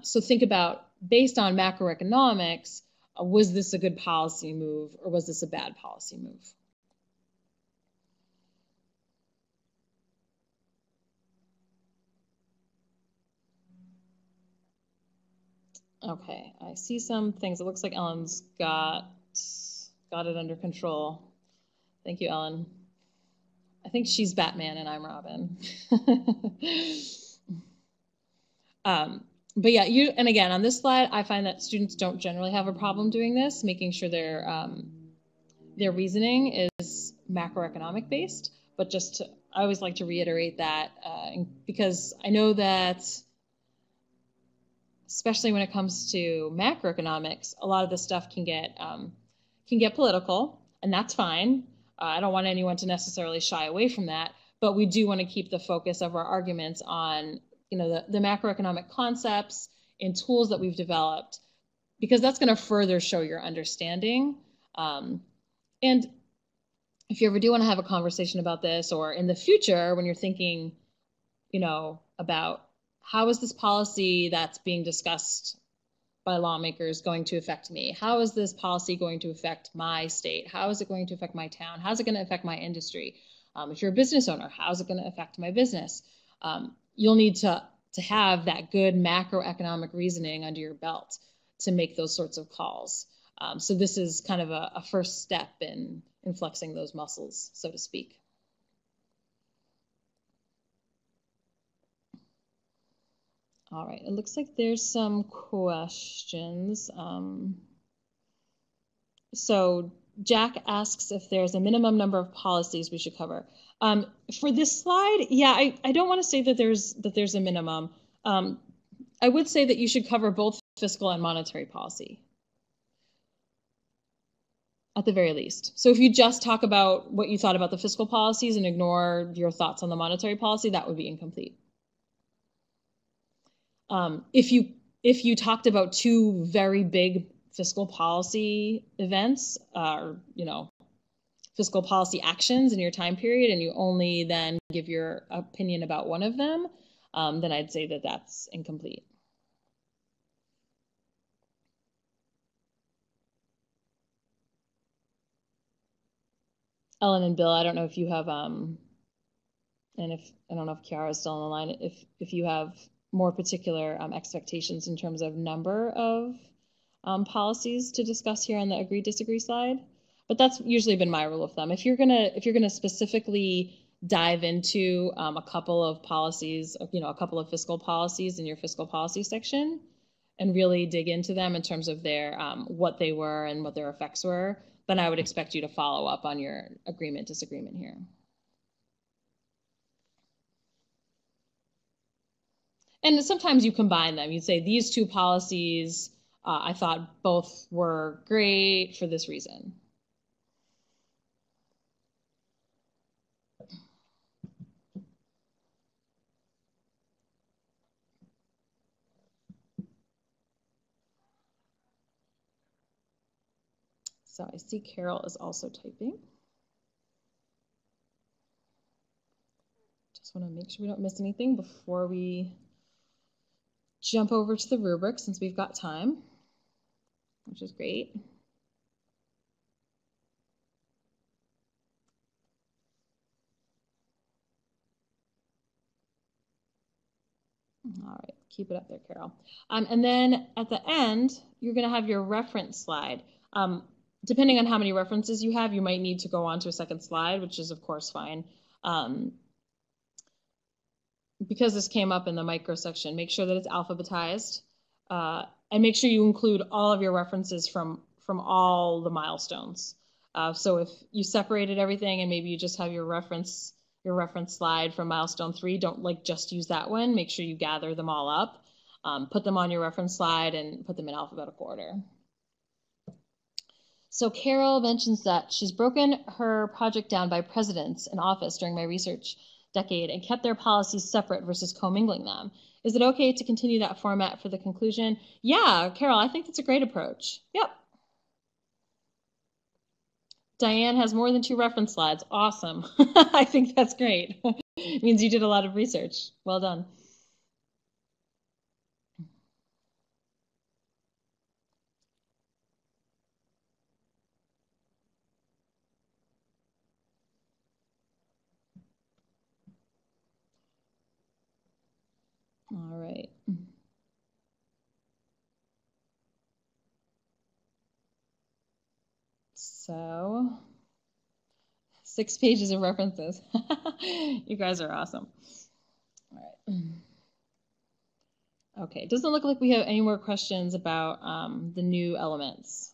[SPEAKER 1] So think about, based on macroeconomics, was this a good policy move or was this a bad policy move? Okay, I see some things. It looks like Ellen's got it under control. Thank you, Ellen. I think she's Batman and I'm Robin. But yeah, and again, on this slide, I find that students don't generally have a problem doing this, making sure their reasoning is macroeconomic based. But I always like to reiterate that because I know that, especially when it comes to macroeconomics, a lot of this stuff can get political, and that's fine. I don't want anyone to necessarily shy away from that, but we do want to keep the focus of our arguments on the macroeconomic concepts and tools that we've developed, because that's going to further show your understanding. And if you ever do want to have a conversation about this, or in the future when you're thinking, about how is this policy that's being discussed by lawmakers going to affect me? How is this policy going to affect my state? How is it going to affect my town? How's it going to affect my industry? If you're a business owner, how's it going to affect my business? You'll need to have that good macroeconomic reasoning under your belt to make those sorts of calls. So this is kind of a first step in flexing those muscles, so to speak. All right, it looks like there's some questions. So Jack asks if there's a minimum number of policies we should cover. For this slide, yeah, I don't want to say that there's a minimum. I would say that you should cover both fiscal and monetary policy, at the very least. So if you just talk about what you thought about the fiscal policies and ignore your thoughts on the monetary policy, that would be incomplete. If you talked about two very big fiscal policy events, or fiscal policy actions in your time period, and you only then give your opinion about one of them, then I'd say that that's incomplete. Ellen and Bill, I don't know if you have, and I don't know if Kiara is still on the line, if you have more particular expectations in terms of number of policies to discuss here on the agree disagree slide, but that's usually been my rule of thumb. If you're gonna specifically dive into a couple of policies, a couple of fiscal policies in your fiscal policy section, and really dig into them in terms of their what they were and what their effects were, then I would expect you to follow up on your agreement disagreement here. And sometimes you combine them. You'd say these two policies, I thought both were great for this reason. So I see Carol is also typing. Just want to make sure we don't miss anything before we jump over to the rubric, since we've got time, which is great. All right, Keep it up there, Carol. And then at the end, you're going to have your reference slide. Depending on how many references you have, you might need to go on to a second slide, which is, of course, fine. Because this came up in the micro section, make sure that it's alphabetized. And make sure you include all of your references from all the milestones. So if you separated everything and maybe you just have your reference slide from milestone 3, don't just use that one. Make sure you gather them all up, put them on your reference slide, and put them in alphabetical order. So Carol mentions that she's broken her project down by presidents in office during my research decade and kept their policies separate versus commingling them. Is it okay to continue that format for the conclusion? Yeah, Carol, I think that's a great approach. Yep. Diane has more than 2 reference slides. Awesome. I think that's great. It means you did a lot of research. Well done. All right. So 6 pages of references. You guys are awesome. All right. Okay, it doesn't look like we have any more questions about the new elements.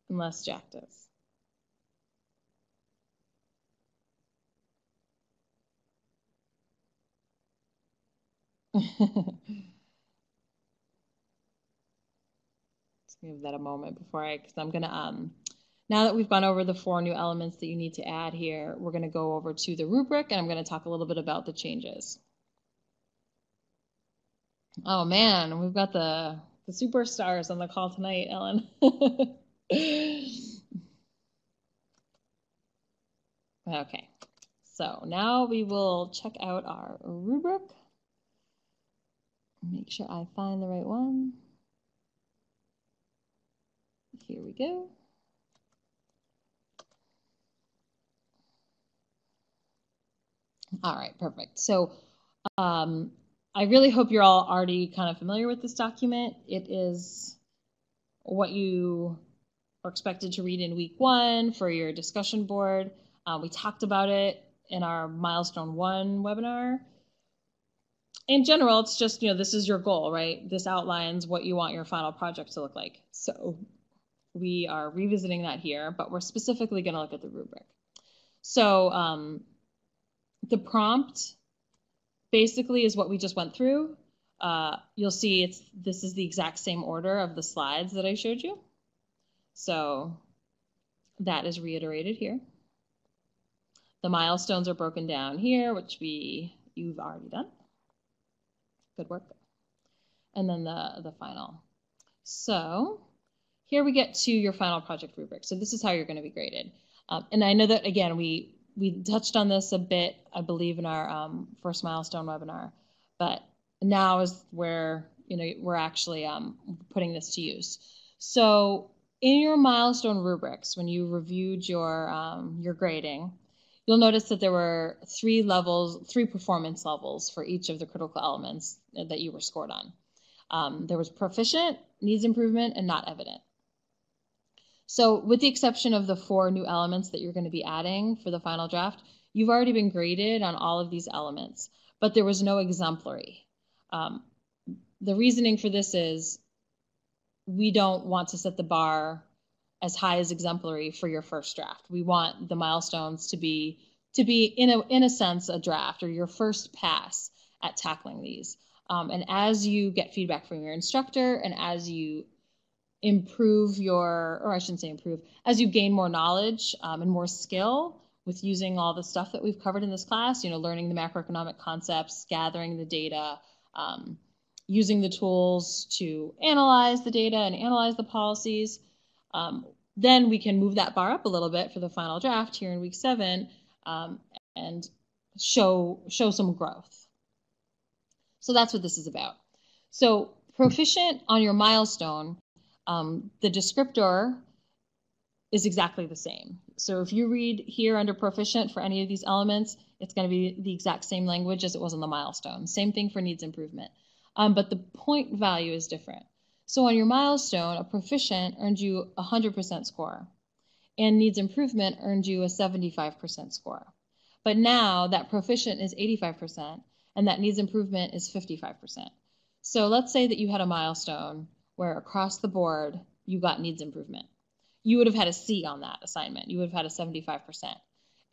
[SPEAKER 1] Unless Jack does. Just give that a moment before because I'm gonna now that we've gone over the 4 new elements that you need to add here, we're gonna go over to the rubric and I'm gonna talk a little bit about the changes. Oh man, we've got the superstars on the call tonight, Ellen. Okay, so now we will check out our rubric. Make sure I find the right one. Here we go. All right, perfect. So I really hope you're all already kind of familiar with this document. It is what you are expected to read in week 1 for your discussion board. We talked about it in our milestone 1 webinar. In general, it's just, this is your goal, right? This outlines what you want your final project to look like. So we are revisiting that here, but we're specifically going to look at the rubric. So the prompt basically is what we just went through. You'll see this is the exact same order of the slides that I showed you. So that is reiterated here. The milestones are broken down here, which you've already done. Good work. And then the final. So here we get to your final project rubric. So this is how you're going to be graded. And I know that, again, we touched on this a bit, I believe, in our first milestone webinar. But now is where we're actually putting this to use. So in your milestone rubrics, when you reviewed your grading, you'll notice that there were 3 performance levels for each of the critical elements that you were scored on. There was proficient, needs improvement, and not evident. So with the exception of the 4 new elements that you're going to be adding for the final draft, you've already been graded on all of these elements, but there was no exemplary. The reasoning for this is we don't want to set the bar as high as exemplary for your first draft. We want the milestones to be in a sense a draft or your first pass at tackling these. And as you get feedback from your instructor and as you improve as you gain more knowledge and more skill with using all the stuff that we've covered in this class, learning the macroeconomic concepts, gathering the data, using the tools to analyze the data and analyze the policies, then we can move that bar up a little bit for the final draft here in week 7 and show some growth. So that's what this is about. So proficient on your milestone, the descriptor is exactly the same. So if you read here under proficient for any of these elements, It's going to be the exact same language as it was on the milestone. Same thing for needs improvement. But the point value is different. So on your milestone, a proficient earned you a 100% score, and needs improvement earned you a 75% score. But now that proficient is 85%, and that needs improvement is 55%. So let's say that you had a milestone where across the board you got needs improvement. You would have had a C on that assignment. You would have had a 75%.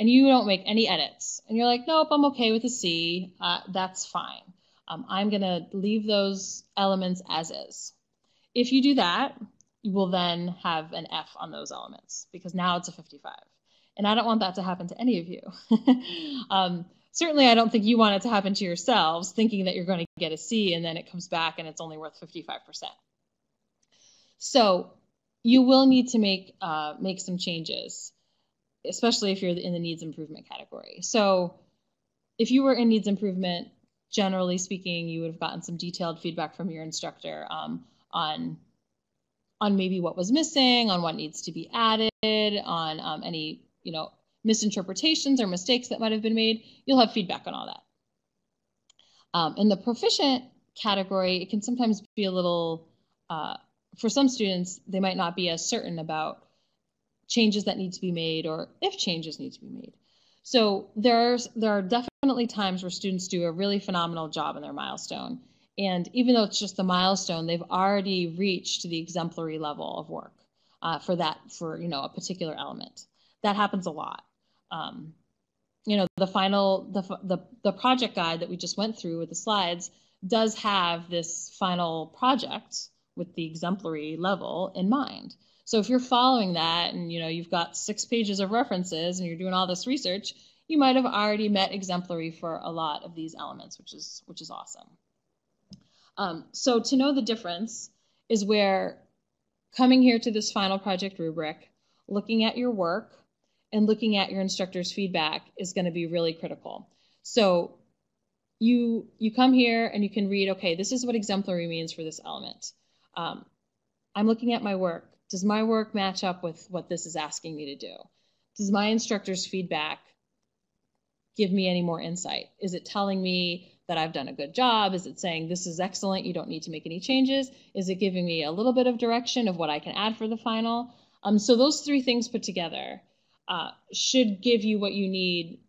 [SPEAKER 1] And you don't make any edits. And you're like, nope, I'm okay with a C. That's fine. I'm going to leave those elements as is. If you do that, you will then have an F on those elements because now it's a 55. And I don't want that to happen to any of you. Certainly, I don't think you want it to happen to yourselves, thinking that you're going to get a C and then it comes back and it's only worth 55%. So you will need to make some changes, especially if you're in the needs improvement category. So if you were in needs improvement, generally speaking, you would have gotten some detailed feedback from your instructor on maybe what was missing, on what needs to be added, on any misinterpretations or mistakes that might have been made. You'll have feedback on all that. In the proficient category, it can sometimes be a little, for some students, they might not be as certain about changes that need to be made or if changes need to be made. So there are definitely times where students do a really phenomenal job in their milestone. And even though it's just the milestone, they've already reached the exemplary level of work for a particular element. That happens a lot. The project guide that we just went through with the slides does have this final project with the exemplary level in mind. So if you're following that and you've got 6 pages of references and you're doing all this research, you might have already met exemplary for a lot of these elements, which is awesome. So to know the difference is where coming here to this final project rubric, looking at your work and looking at your instructor's feedback is going to be really critical. So you come here and you can read, okay, this is what exemplary means for this element. I'm looking at my work. Does my work match up with what this is asking me to do? Does my instructor's feedback give me any more insight? Is it telling me that I've done a good job? Is it saying this is excellent, you don't need to make any changes? Is it giving me a little bit of direction of what I can add for the final? So those 3 things put together should give you what you need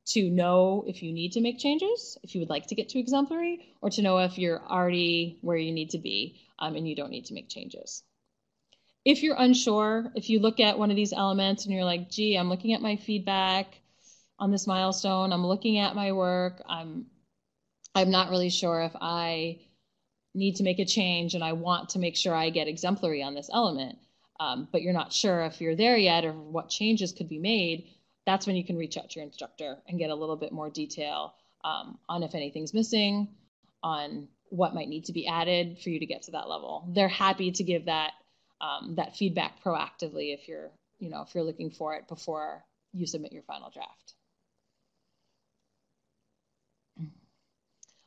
[SPEAKER 1] to know if you need to make changes, if you would like to get to exemplary, or to know if you're already where you need to be and you don't need to make changes. If you're unsure, if you look at one of these elements and you're like, gee, I'm looking at my feedback on this milestone, I'm looking at my work, I'm not really sure if I need to make a change and I want to make sure I get exemplary on this element, but you're not sure if you're there yet or what changes could be made, that's when you can reach out to your instructor and get a little bit more detail on if anything's missing, on what might need to be added for you to get to that level. They're happy to give that feedback proactively if you're looking for it before you submit your final draft.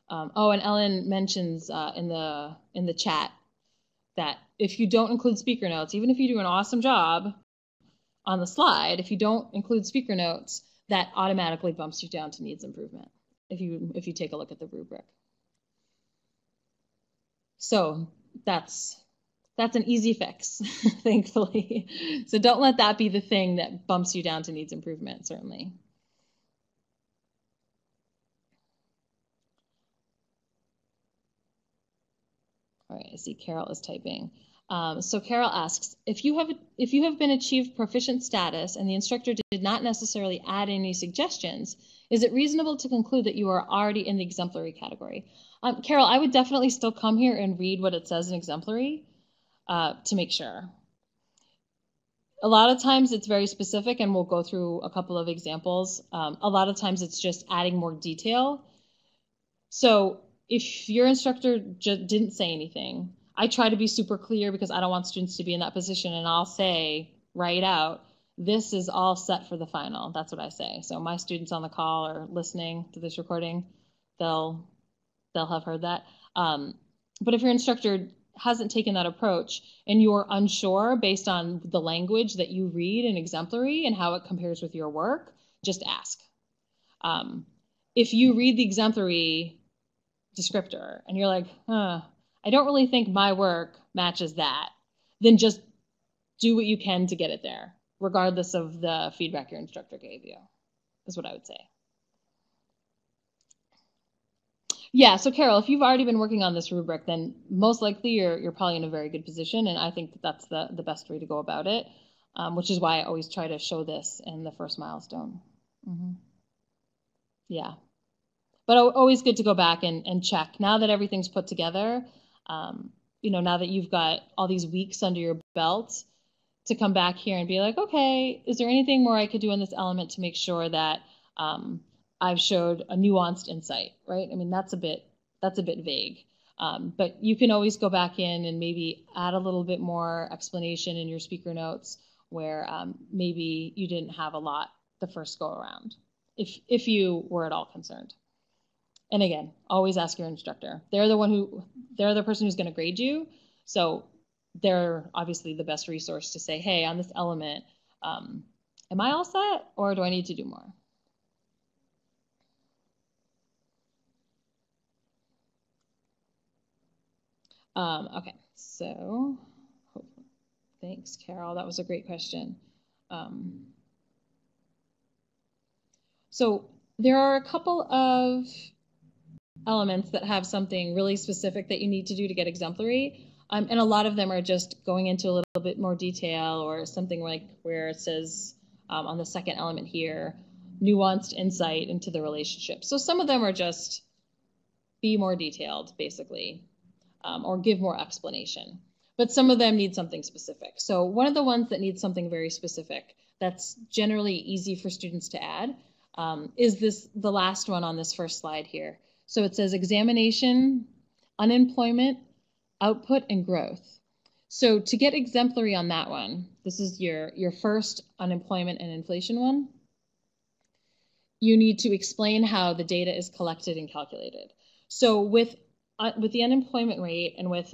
[SPEAKER 1] And Ellen mentions in the chat that if you don't include speaker notes, even if you do an awesome job on the slide, if you don't include speaker notes, that automatically bumps you down to needs improvement if you take a look at the rubric. So that's an easy fix, thankfully. So don't let that be the thing that bumps you down to needs improvement, certainly. All right, I see Carol is typing. So Carol asks, if you have been achieved proficient status and the instructor did not necessarily add any suggestions, is it reasonable to conclude that you are already in the exemplary category? Carol, I would definitely still come here and read what it says in exemplary to make sure. A lot of times it's very specific, and we'll go through a couple of examples. A lot of times it's just adding more detail. So if your instructor just didn't say anything, I try to be super clear because I don't want students to be in that position, and I'll say right out, this is all set for the final. That's what I say. So my students on the call or listening to this recording, they'll have heard that. But if your instructor hasn't taken that approach and you're unsure based on the language that you read in exemplary and how it compares with your work, just ask. If you read the exemplary descriptor and you're like, I don't really think my work matches that, then just do what you can to get it there, regardless of the feedback your instructor gave you, is what I would say. Yeah, so Carol, if you've already been working on this rubric, then most likely you're probably in a very good position, and I think that that's the best way to go about it, which is why I always try to show this in the first milestone. Yeah, but always good to go back and check. Now that everything's put together, now that you've got all these weeks under your belt, to come back here and be like, okay, is there anything more I could do in this element to make sure that I've showed a nuanced insight, right? I mean, that's a bit vague. But you can always go back in and maybe add a little bit more explanation in your speaker notes where maybe you didn't have a lot the first go around, if you were at all concerned. And again, always ask your instructor. They're the person who's going to grade you. So they're obviously the best resource to say, hey, on this element, am I all set or do I need to do more? Okay, so thanks, Carol. That was a great question. So there are a couple of elements that have something really specific that you need to do to get exemplary. And a lot of them are just going into a little bit more detail, or something like where it says on the second element here, nuanced insight into the relationship. So some of them are just be more detailed, basically, or give more explanation. But some of them need something specific. So one of the ones that needs something very specific that's generally easy for students to add is the last one on this first slide here. So it says examination, unemployment, output, and growth. So to get exemplary on that one, this is your first unemployment and inflation one, you need to explain how the data is collected and calculated. So with the unemployment rate and with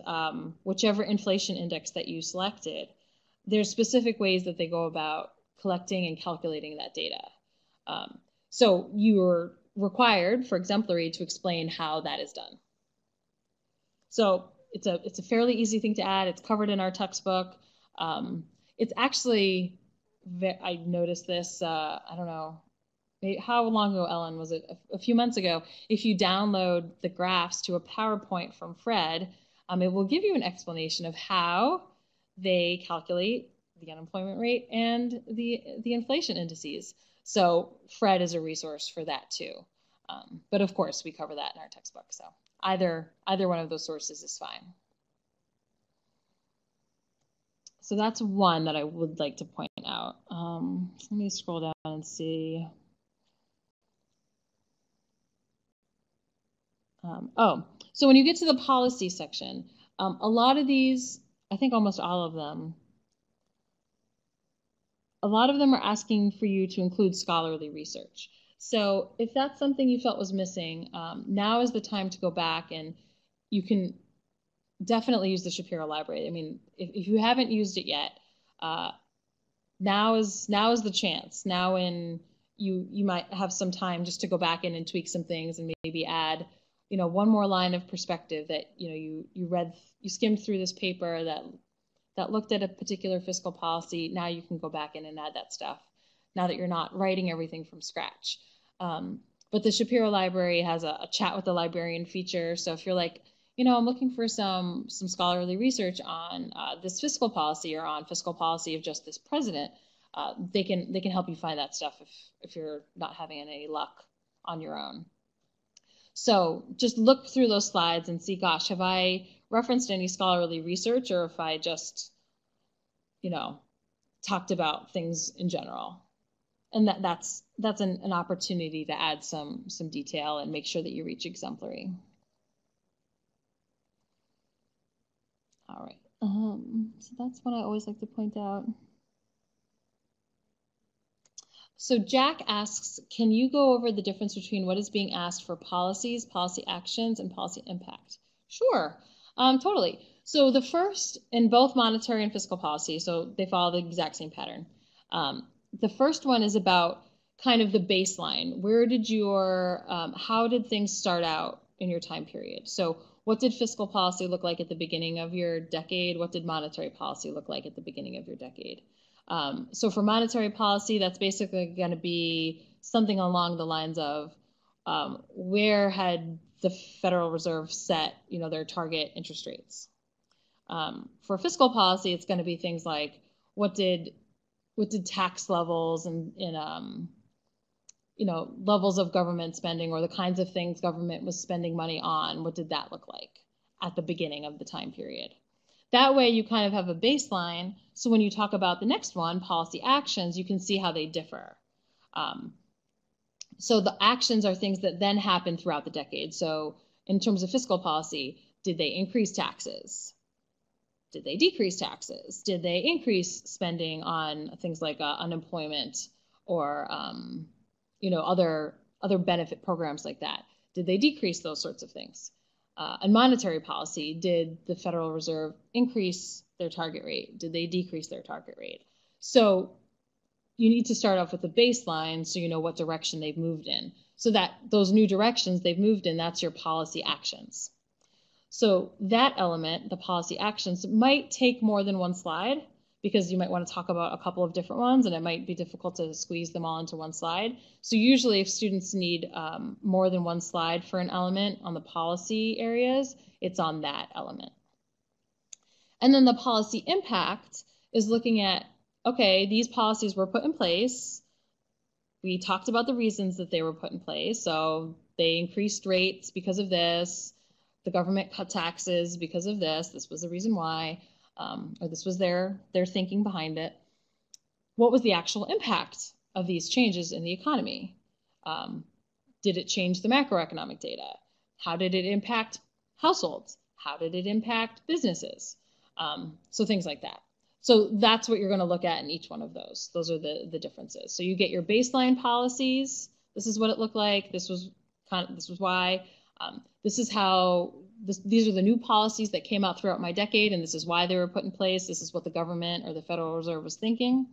[SPEAKER 1] whichever inflation index that you selected, there's specific ways that they go about collecting and calculating that data. So you're required for exemplary to explain how that is done. So it's a fairly easy thing to add. It's covered in our textbook. It's actually, I noticed this, I don't know, how long ago, Ellen, was it? A few months ago. If you download the graphs to a PowerPoint from Fred, it will give you an explanation of how they calculate the unemployment rate and the inflation indices. So Fred is a resource for that too. But of course, we cover that in our textbook. So either one of those sources is fine. So that's one that I would like to point out. Let me scroll down and see. So when you get to the policy section, a lot of these, I think almost all of them, a lot of them are asking for you to include scholarly research. So if that's something you felt was missing, now is the time to go back, and you can definitely use the Shapiro Library. I mean, if you haven't used it yet, now is the chance. Now when you might have some time just to go back in and tweak some things and maybe add, one more line of perspective that, you skimmed through this paper that looked at a particular fiscal policy. Now you can go back in and add that stuff now that you're not writing everything from scratch. But the Shapiro Library has a chat with the librarian feature. So if you're like, I'm looking for some scholarly research on this fiscal policy or on fiscal policy of just this president, they can help you find that stuff if you're not having any luck on your own. So just look through those slides and see, gosh, have I referenced any scholarly research, or if I just, talked about things in general. And that's an opportunity to add some detail and make sure that you reach exemplary. All right, so that's what I always like to point out. So Jack asks, can you go over the difference between what is being asked for policies, policy actions, and policy impact? Sure, totally. So the first, in both monetary and fiscal policy, so they follow the exact same pattern. The first one is about kind of the baseline. Where did your, how did things start out in your time period? So what did fiscal policy look like at the beginning of your decade? What did monetary policy look like at the beginning of your decade? So for monetary policy, that's basically going to be something along the lines of where had the Federal Reserve set, their target interest rates. For fiscal policy, it's going to be things like what did tax levels and levels of government spending, or the kinds of things government was spending money on, what did that look like at the beginning of the time period? That way you kind of have a baseline, so when you talk about the next one, policy actions, you can see how they differ. So the actions are things that then happen throughout the decade. So in terms of fiscal policy, did they increase taxes? Did they decrease taxes? Did they increase spending on things like unemployment or other benefit programs like that? Did they decrease those sorts of things? And monetary policy, did the Federal Reserve increase their target rate? Did they decrease their target rate? So you need to start off with a baseline so you know what direction they've moved in. So that those new directions they've moved in, that's your policy actions. So that element, the policy actions, might take more than one slide, because you might want to talk about a couple of different ones and it might be difficult to squeeze them all into one slide. So usually if students need more than one slide for an element on the policy areas, it's on that element. And then the policy impact is looking at, okay, these policies were put in place. We talked about the reasons that they were put in place. So they increased rates because of this. The government cut taxes because of this. This was the reason why. Or this was their thinking behind it. What was the actual impact of these changes in the economy? Did it change the macroeconomic data? How did it impact households? How did it impact businesses? So things like that. So that's what you're going to look at in each one of those. Those are the differences. So you get your baseline policies. This is what it looked like. This was why. This is how. These are the new policies that came out throughout my decade, and this is why they were put in place. This is what the government or the Federal Reserve was thinking.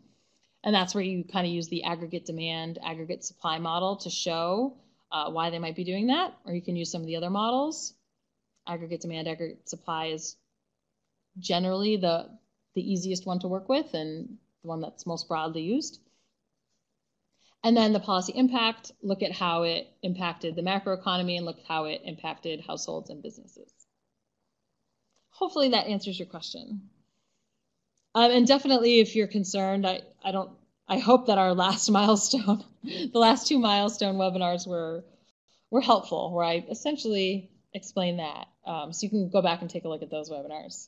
[SPEAKER 1] And that's where you kind of use the aggregate demand, aggregate supply model to show why they might be doing that. Or you can use some of the other models. Aggregate demand, aggregate supply is generally the easiest one to work with and the one that's most broadly used. And then the policy impact, look at how it impacted the macroeconomy and look at how it impacted households and businesses. Hopefully that answers your question. And definitely if you're concerned, I hope that our last milestone, the last 2 milestone webinars were helpful, where I essentially explained that. So you can go back and take a look at those webinars.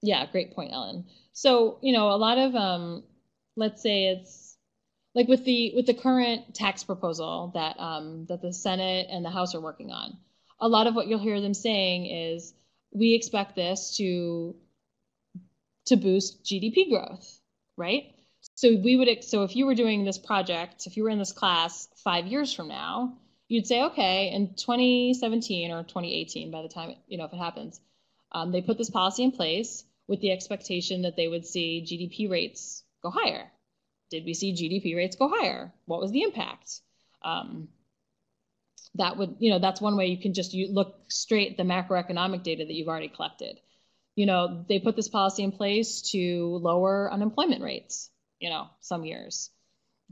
[SPEAKER 1] Yeah, great point, Ellen. So, a lot of, let's say it's like with the current tax proposal that that the Senate and the House are working on, a lot of what you'll hear them saying is, we expect this to boost GDP growth, right? So so if you were doing this project, if you were in this class 5 years from now, you'd say, okay, in 2017 or 2018, by the time, if it happens, they put this policy in place with the expectation that they would see GDP rates go higher. Did we see GDP rates go higher? What was the impact? That would, that's one way you can just look straight at the macroeconomic data that you've already collected. They put this policy in place to lower unemployment rates, some years.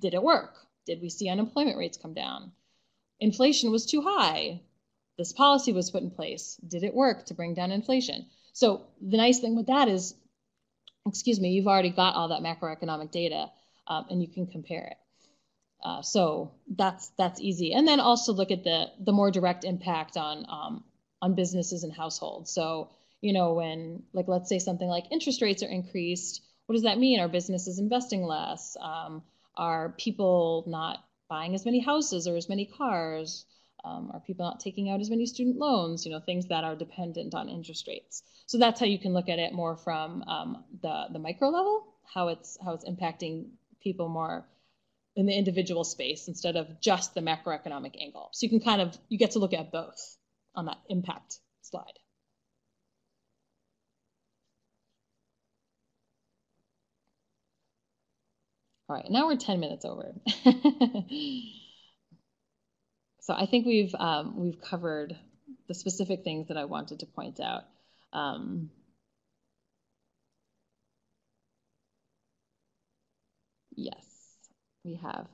[SPEAKER 1] Did it work? Did we see unemployment rates come down? Inflation was too high. This policy was put in place. Did it work to bring down inflation? So the nice thing with that is, you've already got all that macroeconomic data and you can compare it. So that's easy. And then also look at the more direct impact on businesses and households. So, when, like, let's say something like interest rates are increased, what does that mean? Are businesses investing less? Are people not buying as many houses or as many cars? Are people not taking out as many student loans? Things that are dependent on interest rates. So that's how you can look at it more from the micro level, how it's impacting people more in the individual space instead of just the macroeconomic angle. So you get to look at both on that impact slide. All right, now we're 10 minutes over. So I think we've covered the specific things that I wanted to point out. Yes, we have.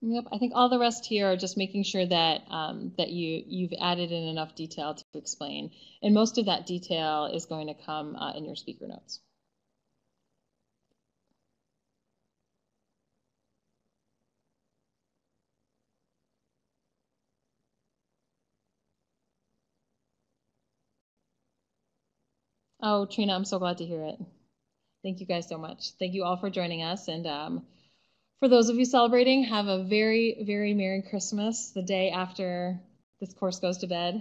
[SPEAKER 1] Yep, I think all the rest here are just making sure that that you've added in enough detail to explain, and most of that detail is going to come in your speaker notes. Oh, Trina, I'm so glad to hear it. Thank you guys so much. Thank you all for joining us, and for those of you celebrating, have a very, very Merry Christmas the day after this course goes to bed.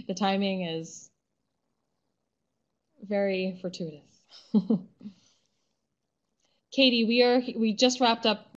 [SPEAKER 1] The timing is very fortuitous. Katie, we just wrapped up